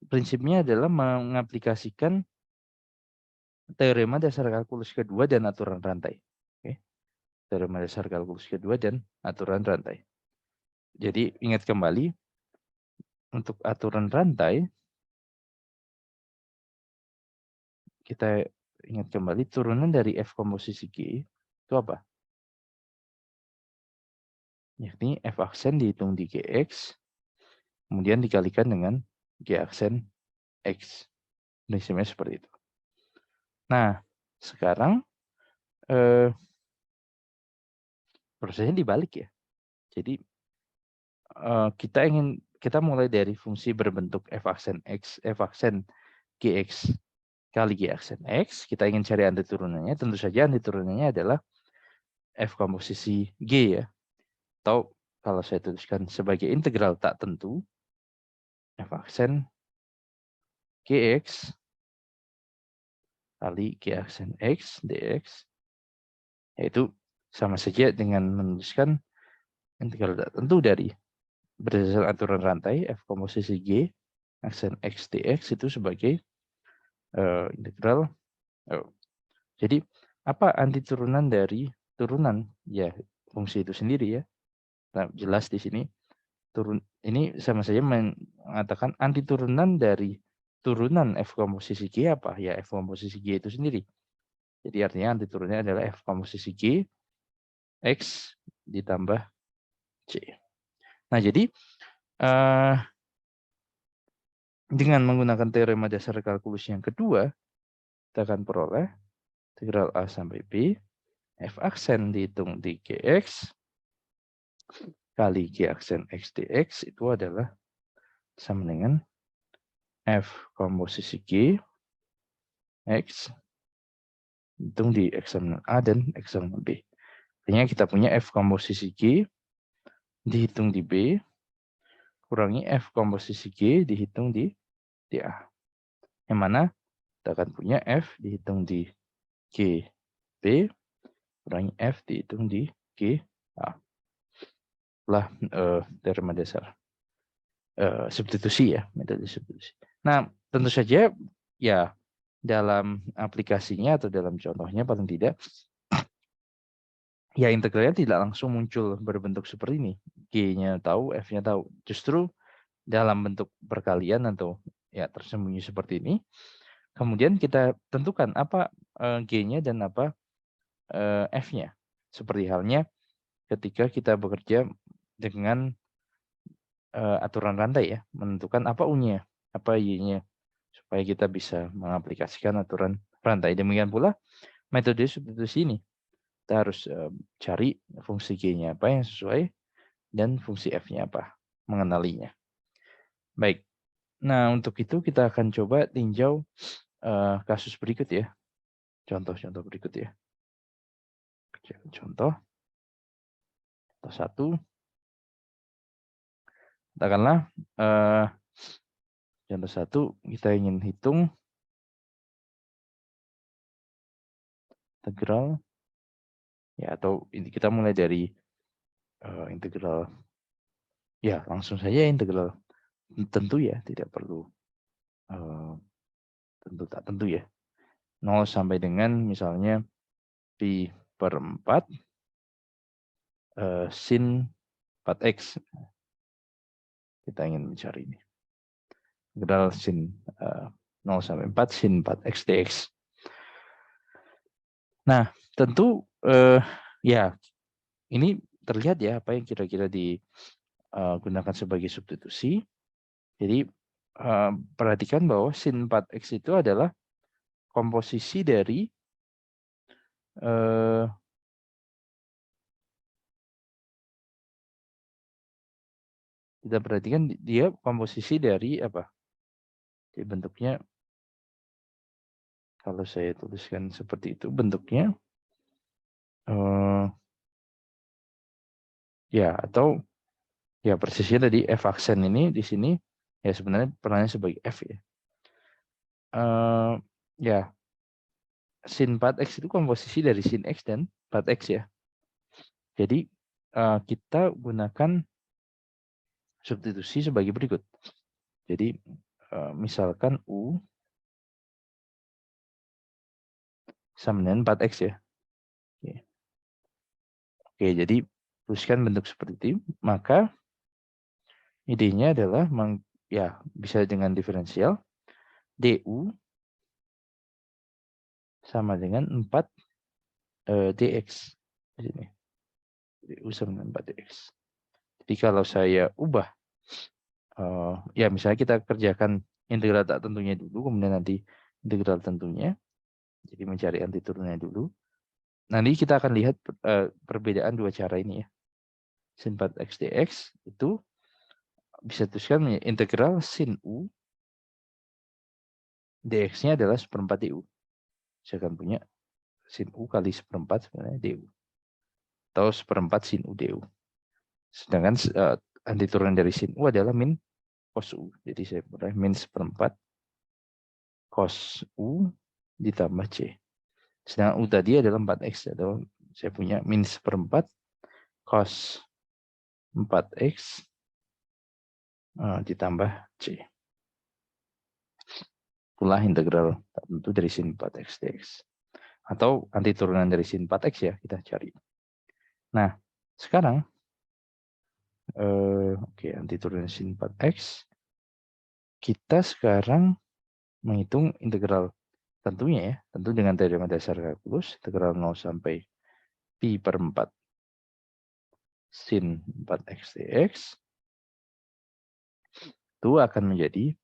prinsipnya adalah mengaplikasikan teorema dasar kalkulus kedua dan aturan rantai. Oke. Teorema dasar kalkulus kedua dan aturan rantai. Jadi ingat kembali, untuk aturan rantai, kita ingat kembali turunan dari F komposisi G itu apa? Yakni F aksen dihitung di Gx, kemudian dikalikan dengan G aksen X. Prinsipnya seperti itu. Nah, sekarang prosesnya dibalik ya. Jadi kita mulai dari fungsi berbentuk f aksen x, f aksen gx kali g aksen x. Kita ingin cari anti turunannya. Tentu saja anti turunannya adalah f komposisi g ya. Atau kalau saya tuliskan sebagai integral tak tentu, f aksen gx kali g aksen x dx, yaitu sama saja dengan menuliskan integral tak tentu dari berdasarkan aturan rantai f komposisi g aksen x dx itu sebagai integral. Jadi apa anti turunan dari turunan ya fungsi itu sendiri ya. Nah, jelas di sini ini sama saja mengatakan anti turunan dari turunan f komposisi g apa ya, f komposisi g itu sendiri. Jadi artinya anti turunannya adalah f komposisi g x ditambah c. Nah, jadi dengan menggunakan teorema dasar kalkulus yang kedua, kita akan peroleh integral A sampai B, F aksen dihitung di Gx, kali G aksen X dx itu adalah sama dengan F komposisi G, X, hitung di eksamen A dan eksamen B. Artinya kita punya F komposisi G dihitung di B, kurangi F komposisi G dihitung di A. Yang mana kita akan punya F dihitung di G, B, kurangi F dihitung di G, A. Lah teorema dasar substitusi ya, metode substitusi. Nah, tentu saja ya dalam aplikasinya atau dalam contohnya paling tidak ya integralnya tidak langsung muncul berbentuk seperti ini. G-nya tahu, F-nya tahu. Justru dalam bentuk perkalian atau ya tersembunyi seperti ini. Kemudian kita tentukan apa G-nya dan apa F-nya. Seperti halnya ketika kita bekerja dengan aturan rantai ya, menentukan apa U-nya, apa Y-nya, supaya kita bisa mengaplikasikan aturan rantai. Demikian pula metode substitusi ini. Kita harus cari fungsi G-nya apa yang sesuai dan fungsi F-nya apa, mengenalinya. Baik, nah untuk itu kita akan coba tinjau kasus berikut ya, contoh-contoh berikut ya. Contoh satu, katakanlah contoh satu kita ingin hitung integral Ya, atau kita mulai dari integral, ya langsung saja integral tentu ya, tidak perlu tentu tak tentu ya. 0 sampai dengan misalnya pi per 4 sin 4x. Kita ingin mencari ini. Integral sin 0 sampai 4 sin 4x dx. Nah, tentu ya ini terlihat ya apa yang kira-kira digunakan sebagai substitusi. Jadi perhatikan bahwa sin 4x itu adalah komposisi dari kita perhatikan dia komposisi dari apa? Jadi bentuknya kalau saya tuliskan seperti itu bentuknya ya, atau ya persisnya tadi f aksen ini di sini ya sebenarnya perannya sebagai f ya. Ya sin 4x itu komposisi dari sin x dan 4x ya. Jadi kita gunakan substitusi sebagai berikut. Jadi misalkan U sama dengan 4x ya. Oke, jadi tuliskan bentuk seperti itu, maka idenya adalah ya bisa dengan diferensial du sama dengan 4 dx di sini. Du sama dengan 4 dx. Jadi kalau saya ubah ya misalnya kita kerjakan integral tak tentunya dulu, kemudian nanti integral tentunya. Jadi mencari anti turunnya dulu. Nanti kita akan lihat perbedaan dua cara ini ya. Sin 4x dx itu bisa tuliskan integral sin u dx-nya adalah seperempat du. Saya akan punya sin u kali seperempat sebenarnya du. Atau seperempat sin u du. Sedangkan anti turunan dari sin u adalah min cos u. Jadi saya boleh min seperempat cos u ditambah c. Sedangkan u tadi adalah 4x. Atau saya punya min seperempat cos 4x ditambah c. Itulah integral tentu dari sin 4x dx. Atau anti turunan dari sin 4x ya, kita cari. Nah, sekarang oke, anti turunan sin 4x. Kita sekarang menghitung integral tentunya ya, tentu dengan teorema dasar kalkulus, integral 0 sampai pi per 4 sin 4x dx itu akan menjadi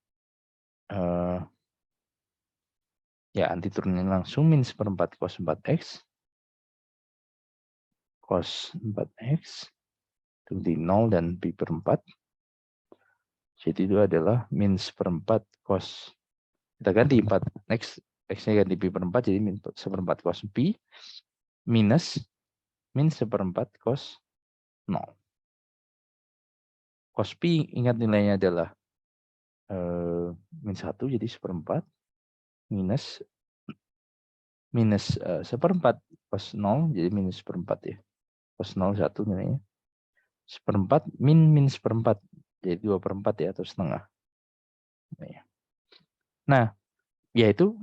ya anti turunan langsung min seperempat cos 4x cos 4x itu di 0 dan pi per 4. Jadi itu adalah min seperempat cos, kita ganti 4x, x-nya ganti pi per 4 jadi min seperempat cos pi minus min seperempat cos 0. Cos pi ingat nilainya adalah min 1 jadi seperempat minus seperempat cos 0 jadi minus seperempat ya. Cos 0 1 nilainya. Seperempat min seperempat jadi 2/4 ya atau setengah. Nah, yaitu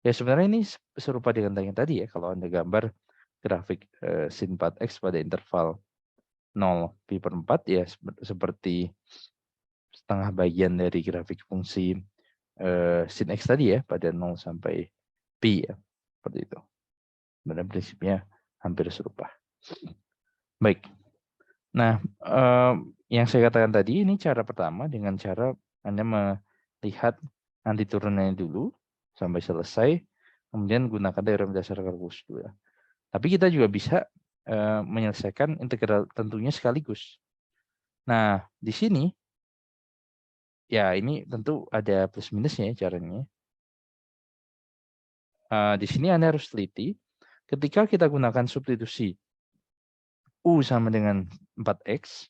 ya sebenarnya ini serupa dengan yang tadi ya. Kalau Anda gambar grafik sin 4x pada interval 0 pi per 4 ya seperti setengah bagian dari grafik fungsi sin x tadi ya pada 0 sampai pi ya. Seperti itu. Sebenarnya prinsipnya hampir serupa. Baik. Nah, yang saya katakan tadi ini cara pertama dengan cara Anda melihat anti turunannya dulu sampai selesai, kemudian gunakan teorema dasar kalkulus dulu. Tapi kita juga bisa menyelesaikan integral tentunya sekaligus. Nah, di sini ya ini tentu ada plus minusnya ya caranya. Di sini Anda harus teliti ketika kita gunakan substitusi U sama dengan 4x.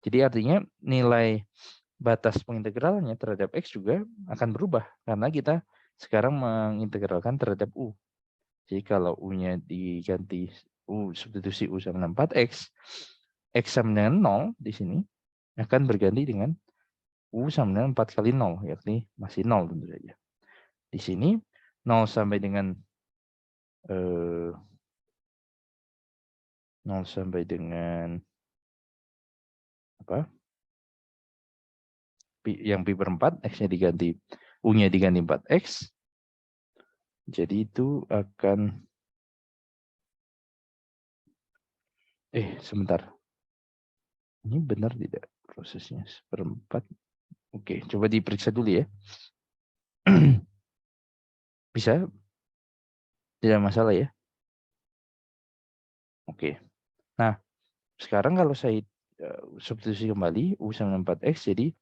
Jadi artinya nilai batas pengintegralnya terhadap X juga akan berubah. Karena kita sekarang mengintegralkan terhadap U. Jadi kalau U-nya diganti U, substitusi U sama dengan 4X, X sama dengan 0 di sini akan berganti dengan U sama dengan 4 kali 0, yakni masih 0 tentu saja. Di sini 0 sampai dengan 0 sampai dengan apa? Yang pi per 4, X-nya diganti, U-nya diganti 4X. Jadi itu akan, sebentar. Ini benar tidak prosesnya? Seperempat. Oke, coba diperiksa dulu ya. Bisa? Tidak masalah ya? Oke. Nah, sekarang kalau saya substitusi kembali, U sama 4X, jadi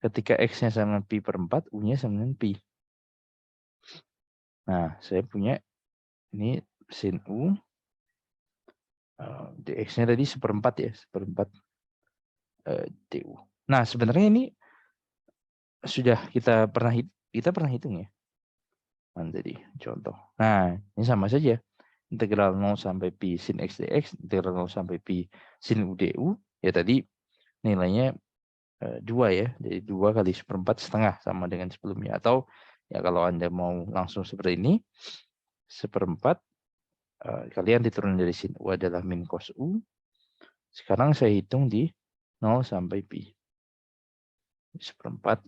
ketika X-nya sama pi per 4, U-nya sama dengan pi. Nah, saya punya ini sin U, dx-nya tadi seperempat ya, seperempat du. Nah, sebenarnya ini sudah kita pernah hitung ya. Tadi contoh. Nah, ini sama saja. Integral 0 sampai pi sin x dx, integral 0 sampai pi sin u du, ya tadi nilainya 2 ya. Jadi 2 kali seperempat setengah sama dengan sebelumnya. Atau ya kalau Anda mau langsung seperti ini, seperempat kalian diturunkan dari sin u adalah min cos u. Sekarang saya hitung di 0 sampai pi. Seperempat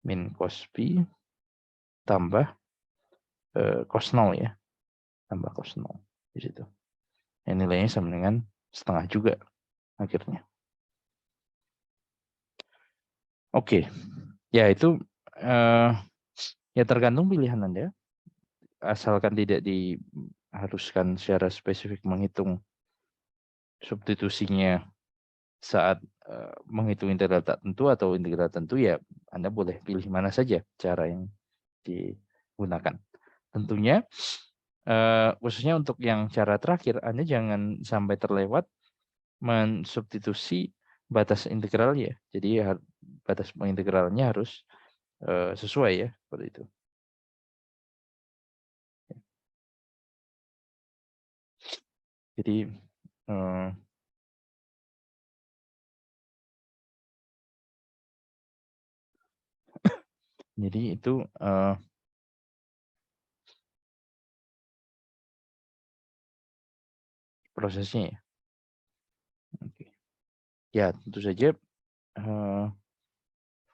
min cos pi tambah cos 0 ya. Tambah cos 0 di situ. Yang nilainya sama dengan setengah juga akhirnya. Oke. Ya itu ya tergantung pilihan Anda. Asalkan tidak diharuskan secara spesifik menghitung substitusinya saat menghitung integral tak tentu atau integral tentu, ya Anda boleh pilih mana saja cara yang digunakan. Tentunya khususnya untuk yang cara terakhir, Anda jangan sampai terlewat mensubstitusi batas integral ya. Jadi batas integralnya harus sesuai ya, seperti itu. Jadi itu prosesnya ya. Oke. Ya tentu saja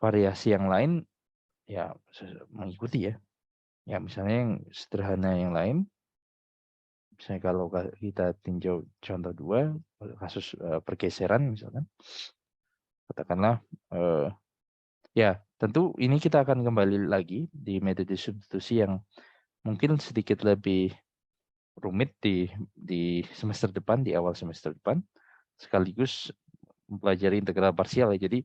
variasi yang lain ya mengikuti ya. Ya misalnya yang sederhana yang lain, misalnya kalau kita tinjau contoh 2 kasus pergeseran misalkan, katakanlah ya tentu ini kita akan kembali lagi di metode substitusi yang mungkin sedikit lebih rumit di semester depan, di awal semester depan, sekaligus mempelajari integral parsial ya. Jadi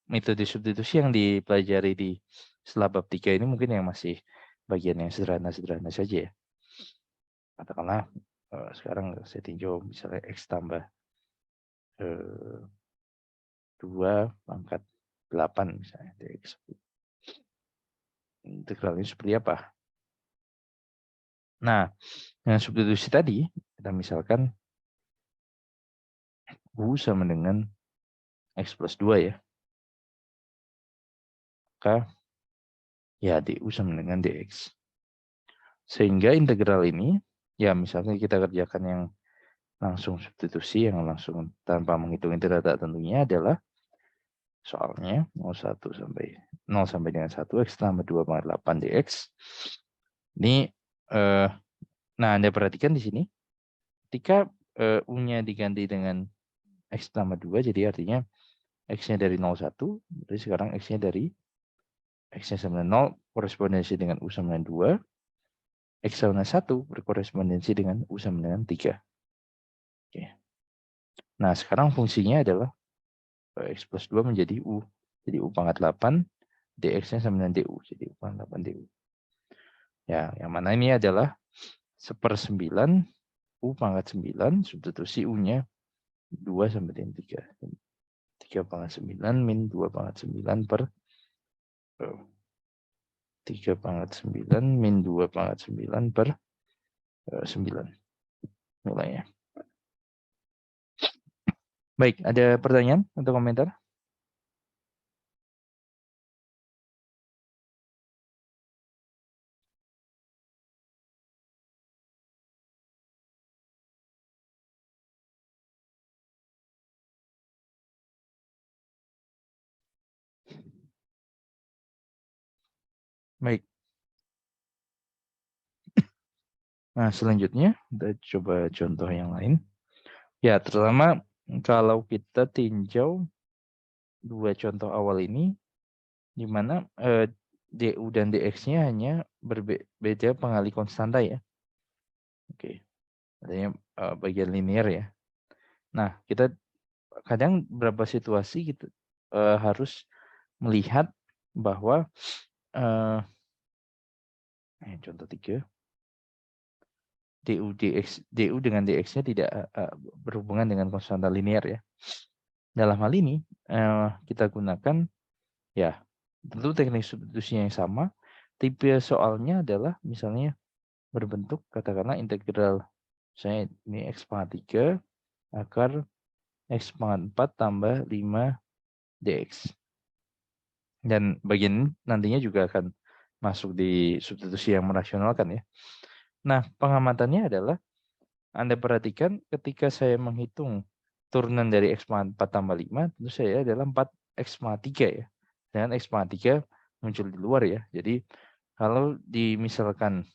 metode substitusi yang dipelajari di setelah bab 3 ini mungkin yang masih bagian yang sederhana-sederhana saja ya. Katakanlah sekarang saya tinjau misalnya X tambah 2 pangkat 8 misalnya dx. Integralnya seperti apa? Nah, dengan substitusi tadi, kita misalkan U sama dengan X plus 2 ya. Maka ya du sama dengan dx. Sehingga integral ini, ya misalnya kita kerjakan yang langsung substitusi, yang langsung tanpa menghitung integral tak tentunya adalah soalnya 0 sampai dengan 1 X tambah 2 pangkat 8 dx. Ini, nah Anda perhatikan di sini, ketika U-nya diganti dengan X tambah 2, jadi artinya X-nya dari 0, 1, jadi sekarang X-nya dari X-nya sama dengan 0 korespondensi dengan U sama dengan 2, X sama dengan 1 berkorespondensi dengan U sama dengan 3. Oke. Nah, sekarang fungsinya adalah X plus 2 menjadi U. Jadi U pangkat 8, dx-nya sama dengan du. Jadi U pangkat 8 du. Ya, yang mana ini adalah 1/9 U pangkat 9, substitusi U-nya 2 sampai dengan 3. 3 pangkat 9 min 2 pangkat 9 per 3 pangkat 9 min 2 pangkat 9 per 9 nilainya. Baik, ada pertanyaan atau komentar? Baik. Nah, selanjutnya kita coba contoh yang lain. Ya, terutama kalau kita tinjau dua contoh awal ini, di mana DU dan DX-nya hanya berbeda pengali konstanta ya. Oke, adanya bagian linear ya. Nah, kita kadang beberapa situasi kita harus melihat bahwa contoh 3, DU dengan DX-nya tidak berhubungan dengan konstanta linear ya. Dalam hal ini kita gunakan ya tentu teknik substitusinya yang sama. Tipe soalnya adalah misalnya berbentuk katakanlah integral saya ini X pangkat 3 akar X pangkat 4 tambah 5 dx. Dan bagian ini nantinya juga akan masuk di substitusi yang merasionalkan ya. Nah, pengamatannya adalah Anda perhatikan ketika saya menghitung turunan dari X pangkat 4 tambah 5, tentu saya adalah 4X pangkat 3 ya. Dan X pangkat 3 muncul di luar ya. Jadi kalau misalkan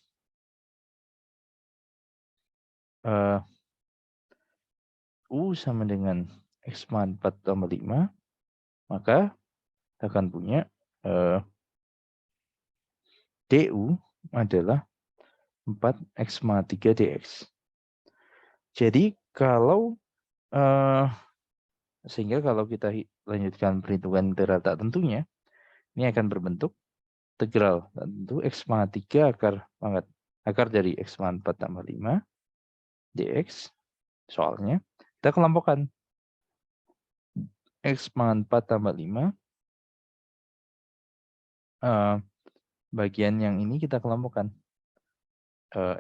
U sama dengan X pangkat 4 tambah 5, maka akan punya DU adalah 4X pangkat 3 dx. Jadi kalau sehingga kalau kita lanjutkan perhitungan integral tak tentunya, ini akan berbentuk integral tak tentu X pangkat 3 akar dari X pangkat 4 tambah 5 dx. Soalnya kita kelompokkan X pangkat 4 tambah 5 bagian yang ini kita kelompokkan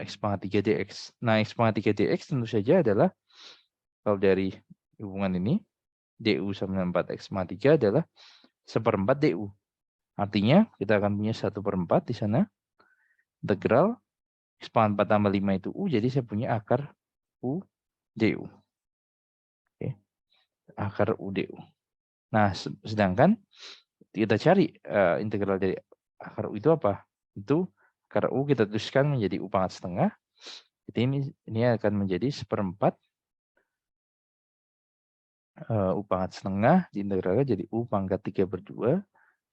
X pangkat 3 dx. Nah, X pangkat 3 dx tentu saja adalah kalau dari hubungan ini DU sama dengan 4X pangkat 3 adalah 1/4 DU. Artinya kita akan punya 1/4 di sana. Integral X pangkat 4 tambah 5 itu U, jadi saya punya akar U DU. Oke. Akar U DU. Nah, sedangkan kita cari integral dari akar U itu apa? Itu akar U kita tuliskan menjadi U pangkat setengah. Jadi ini akan menjadi 1/4 U pangkat setengah diintegralkan jadi U pangkat 3/2.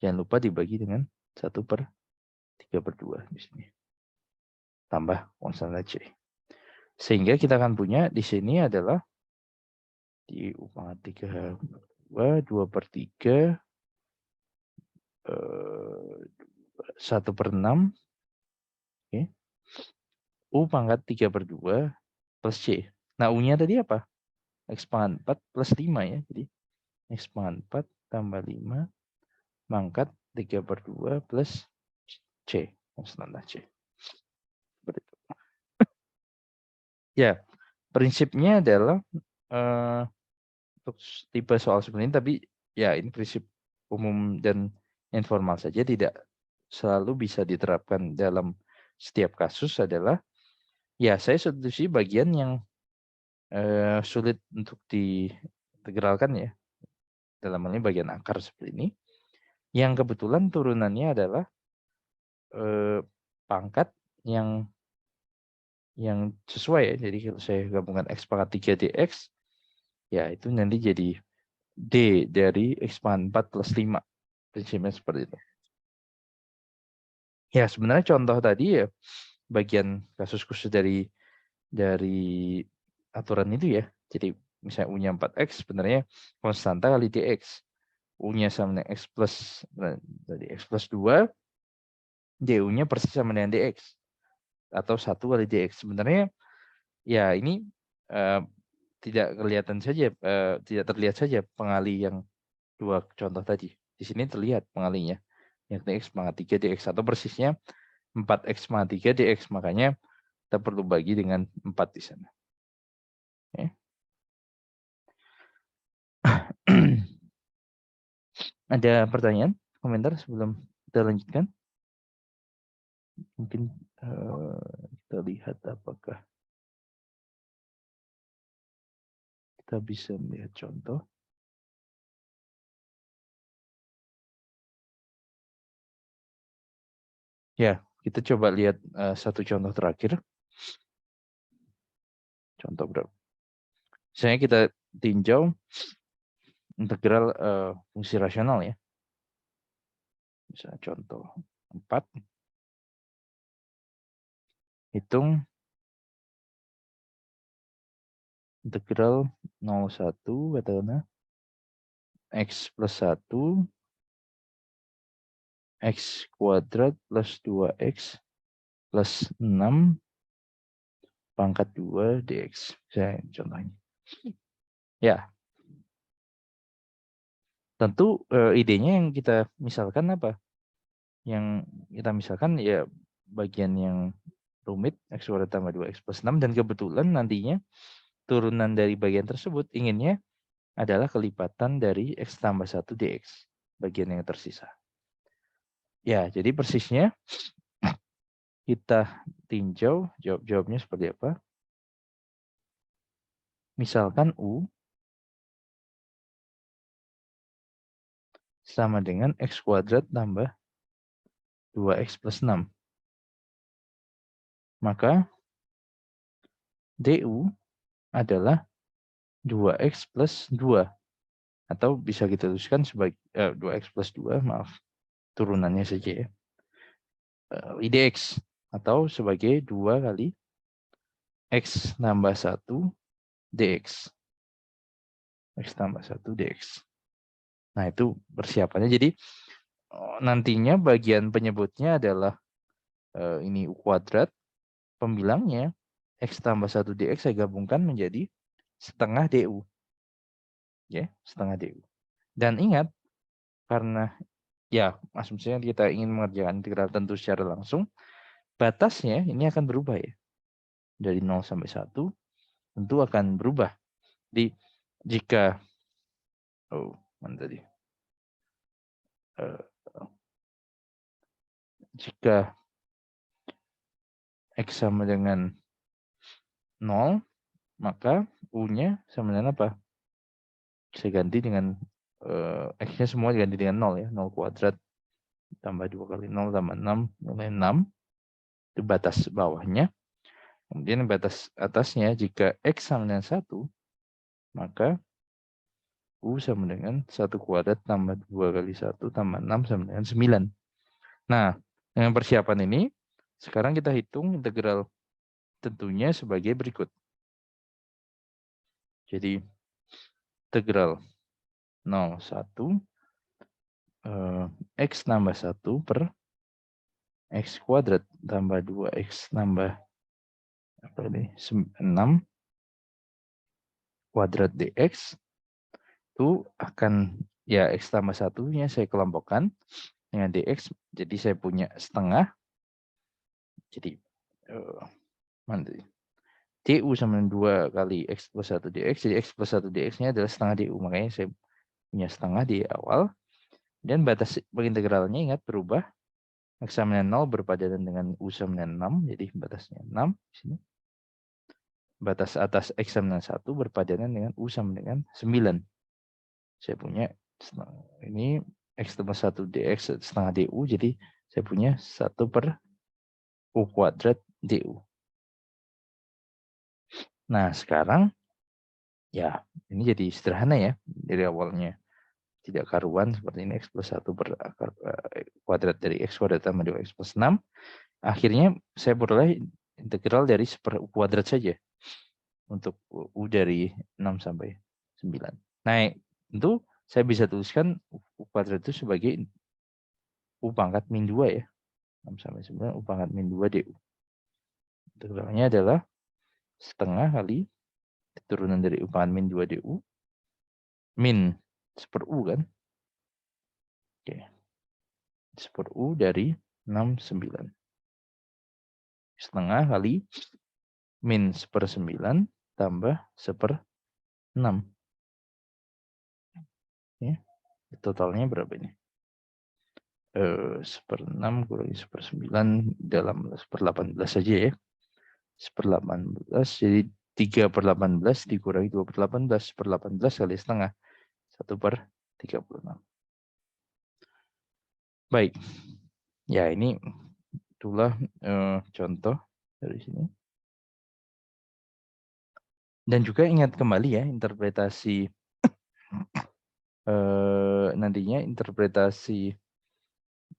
Jangan lupa dibagi dengan 1/3/2 di sini. Tambah konstanta C. Sehingga kita akan punya di sini adalah di U pangkat 3/2, 2/3, 1/6. Oke. U pangkat 3/2 plus C. Nah, U-nya tadi apa? X pangkat 4 plus 5 ya. Jadi X pangkat 4 tambah 5 mangkat 3/2 plus C. Konstanta C. Seperti itu. Ya, prinsipnya adalah untuk tipe soal seperti ini, tapi ya ini prinsip umum dan informal saja, tidak selalu bisa diterapkan dalam setiap kasus adalah ya saya substitusi bagian yang sulit untuk diintegralkan ya. Dalam hal ini bagian akar seperti ini. Yang kebetulan turunannya adalah pangkat yang sesuai ya. Jadi kalau saya gabungkan X pangkat 3 dx, ya itu nanti jadi D dari X pangkat 4 plus 5. Prinsipnya seperti itu. Ya sebenarnya contoh tadi ya bagian kasus khusus dari aturan itu ya. Jadi misalnya U-nya 4X sebenarnya konstanta kali dx. U-nya sama dengan X plus dari X plus 2, DU-nya persis sama dengan dx. Atau 1 kali dx. Sebenarnya ya ini tidak kelihatan saja, tidak terlihat saja pengali yang dua contoh tadi. Di sini terlihat pengalinya. Yakni X pangkat 3 dx atau persisnya 4X pangkat 3 dx. Makanya kita perlu bagi dengan 4 di sana. Oke. Ada pertanyaan, komentar sebelum kita lanjutkan? Mungkin kita lihat apakah kita bisa melihat contoh. Ya, kita coba lihat satu contoh terakhir. Contoh berapa? Misalnya kita tinjau integral fungsi rasional ya. Misalnya contoh 4. Hitung integral 01 katakanlah x plus 1 x kuadrat plus 2x plus 6 pangkat 2 dx. Saya contohnya. Ya. Tentu idenya yang kita misalkan apa? Yang kita misalkan ya bagian yang rumit x kuadrat tambah 2x plus 6 dan kebetulan nantinya turunan dari bagian tersebut inginnya adalah kelipatan dari x tambah 1 dx. Bagian yang tersisa. Ya, jadi persisnya kita tinjau jawab-jawabnya seperti apa. Misalkan U sama dengan x kuadrat tambah 2x plus 6. Maka DU adalah 2x plus 2. Atau bisa kita tuliskan sebagai 2x plus 2, maaf. Turunannya saja ya. IDX. Atau sebagai 2 kali x tambah 1 dx. X tambah 1 dx. Nah itu persiapannya. Jadi nantinya bagian penyebutnya adalah ini U kuadrat. Pembilangnya x tambah 1 dx saya gabungkan menjadi setengah du. Ya, setengah du. Dan ingat, karena ya asumsinya kita ingin mengerjakan integral tentu secara langsung, batasnya ini akan berubah ya. Dari 0 sampai 1 tentu akan berubah. Jadi jika mana tadi? Jika x sama dengan 0, maka U-nya sama dengan apa? Saya ganti dengan x-nya semua diganti dengan 0 ya. 0 kuadrat tambah 2 kali 0 tambah 6, nilai 6. Itu batas bawahnya. Kemudian batas atasnya jika x sama dengan 1, maka U sama dengan 1 kuadrat tambah 2 kali 1 tambah 6 sama dengan 9. Nah, dengan persiapan ini, sekarang kita hitung integral tentunya sebagai berikut. Jadi, integral 01 x tambah 1 per x kuadrat tambah 2x tambah 6 kuadrat dx itu akan ya x tambah 1-nya saya kelompokkan dengan dx, jadi saya punya setengah. Jadi du sama dengan 2 kali x plus 1 dx, jadi x plus 1 dx-nya adalah setengah du, makanya saya punya setengah di awal. Dan batas integralnya ingat berubah, x sama dengan 0 berpadanan dengan u sama dengan 6, jadi batasnya 6 di sini. Batas atas x sama dengan 1 berpadanan dengan u sama dengan 9. Saya punya ini x tambah 1 dx setengah du, jadi saya punya 1 per u kuadrat du. Nah sekarang ya ini jadi sederhana ya, dari awalnya tidak karuan seperti ini, x plus 1 per akar kuadrat dari x kuadrat tambah 2x plus 6. Akhirnya saya peroleh integral dari seper u kuadrat saja untuk u dari 6 sampai 9. Nah tentu saya bisa tuliskan u kuadrat itu sebagai u pangkat min 2 ya. 6 sampai 9 u pangkat min 2 du. Integralnya adalah setengah kali turunan dari u pangkat min 2 du min seper u kan. Oke. Seper u dari 6, 9. Setengah kali min 1/9 tambah 1/6. Ya, totalnya berapa ini? 1/6 kurangi 1/9 dalam 1/18 saja ya. 1/18 jadi 3/18 dikurangi 2/18. 1/18 kali setengah. 1/36. Baik. Ya, ini itulah contoh dari sini. Dan juga ingat kembali ya, interpretasi nantinya interpretasi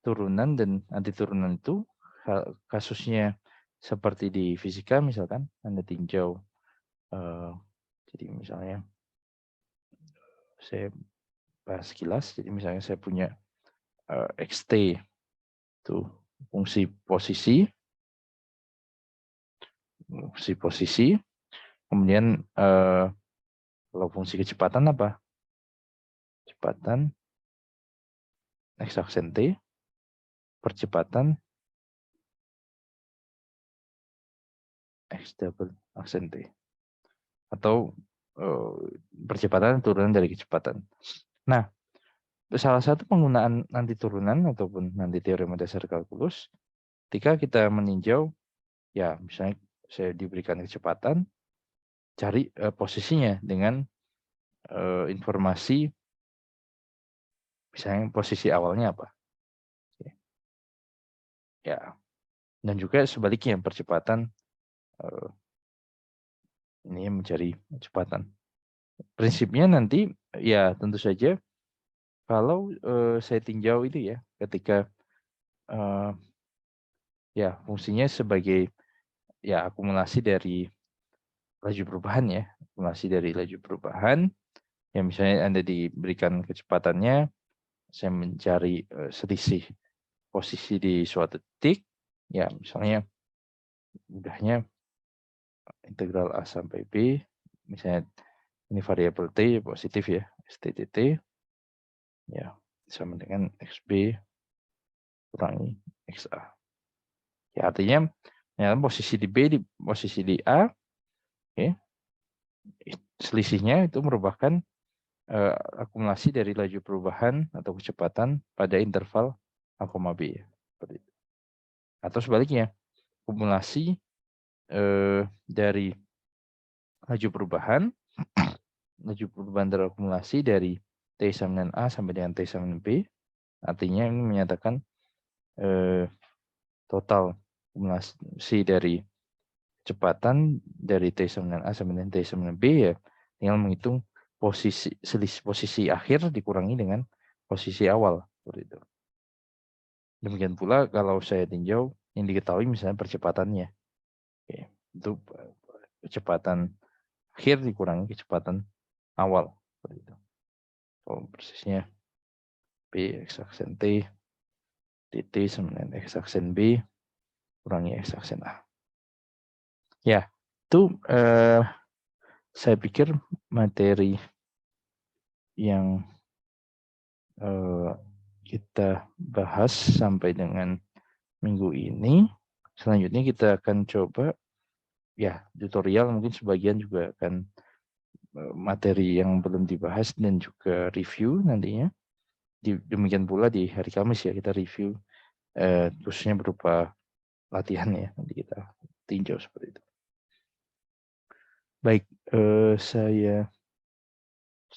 turunan dan anti turunan itu kasusnya seperti di fisika misalkan Anda tinjau jadi misalnya saya bahas sekilas, jadi misalnya saya punya xt itu fungsi posisi, kemudian kalau fungsi kecepatan apa? Kecepatan x aksen t, percepatan x double aksen t, atau percepatan turunan dari kecepatan. Nah, salah satu penggunaan nanti turunan ataupun nanti teorema dasar kalkulus, ketika kita meninjau, ya misalnya saya diberikan kecepatan, cari posisinya dengan informasi, misalnya posisi awalnya apa. Ya, dan juga sebaliknya percepatan ini mencari kecepatan. Prinsipnya nanti ya tentu saja kalau saya tinjau itu ya ketika ya fungsinya sebagai ya akumulasi dari laju perubahan ya, akumulasi dari laju perubahan. Ya misalnya Anda diberikan kecepatannya, saya mencari selisih posisi di suatu titik, ya misalnya mudahnya integral A sampai B, misalnya ini variabel T positif ya, STTT, ya sama dengan XB kurangi XA. Ya artinya ya, posisi di B, di posisi di A, ya, selisihnya itu merupakan akumulasi dari laju perubahan atau kecepatan pada interval A, B. Ya. Atau sebaliknya, akumulasi dari laju perubahan terakumulasi dari T sama dengan A sampai dengan T sama dengan B. Artinya ini menyatakan total akumulasi dari kecepatan dari T sama dengan A sampai dengan T sama dengan B ya tinggal menghitung selisih posisi akhir dikurangi dengan posisi awal seperti itu. Demikian pula kalau saya tinjau yang diketahui misalnya percepatannya. Oke, itu kecepatan akhir dikurangi kecepatan awal seperti itu. Oh, persisnya B x aksen T dt sama dengan x aksen B kurangi x aksen A. Ya, itu saya pikir materi yang kita bahas sampai dengan minggu ini. Selanjutnya kita akan coba ya tutorial, mungkin sebagian juga akan materi yang belum dibahas dan juga review nantinya. Demikian pula di hari Kamis ya kita review khususnya berupa latihan ya, nanti kita tinjau seperti itu. Baik, saya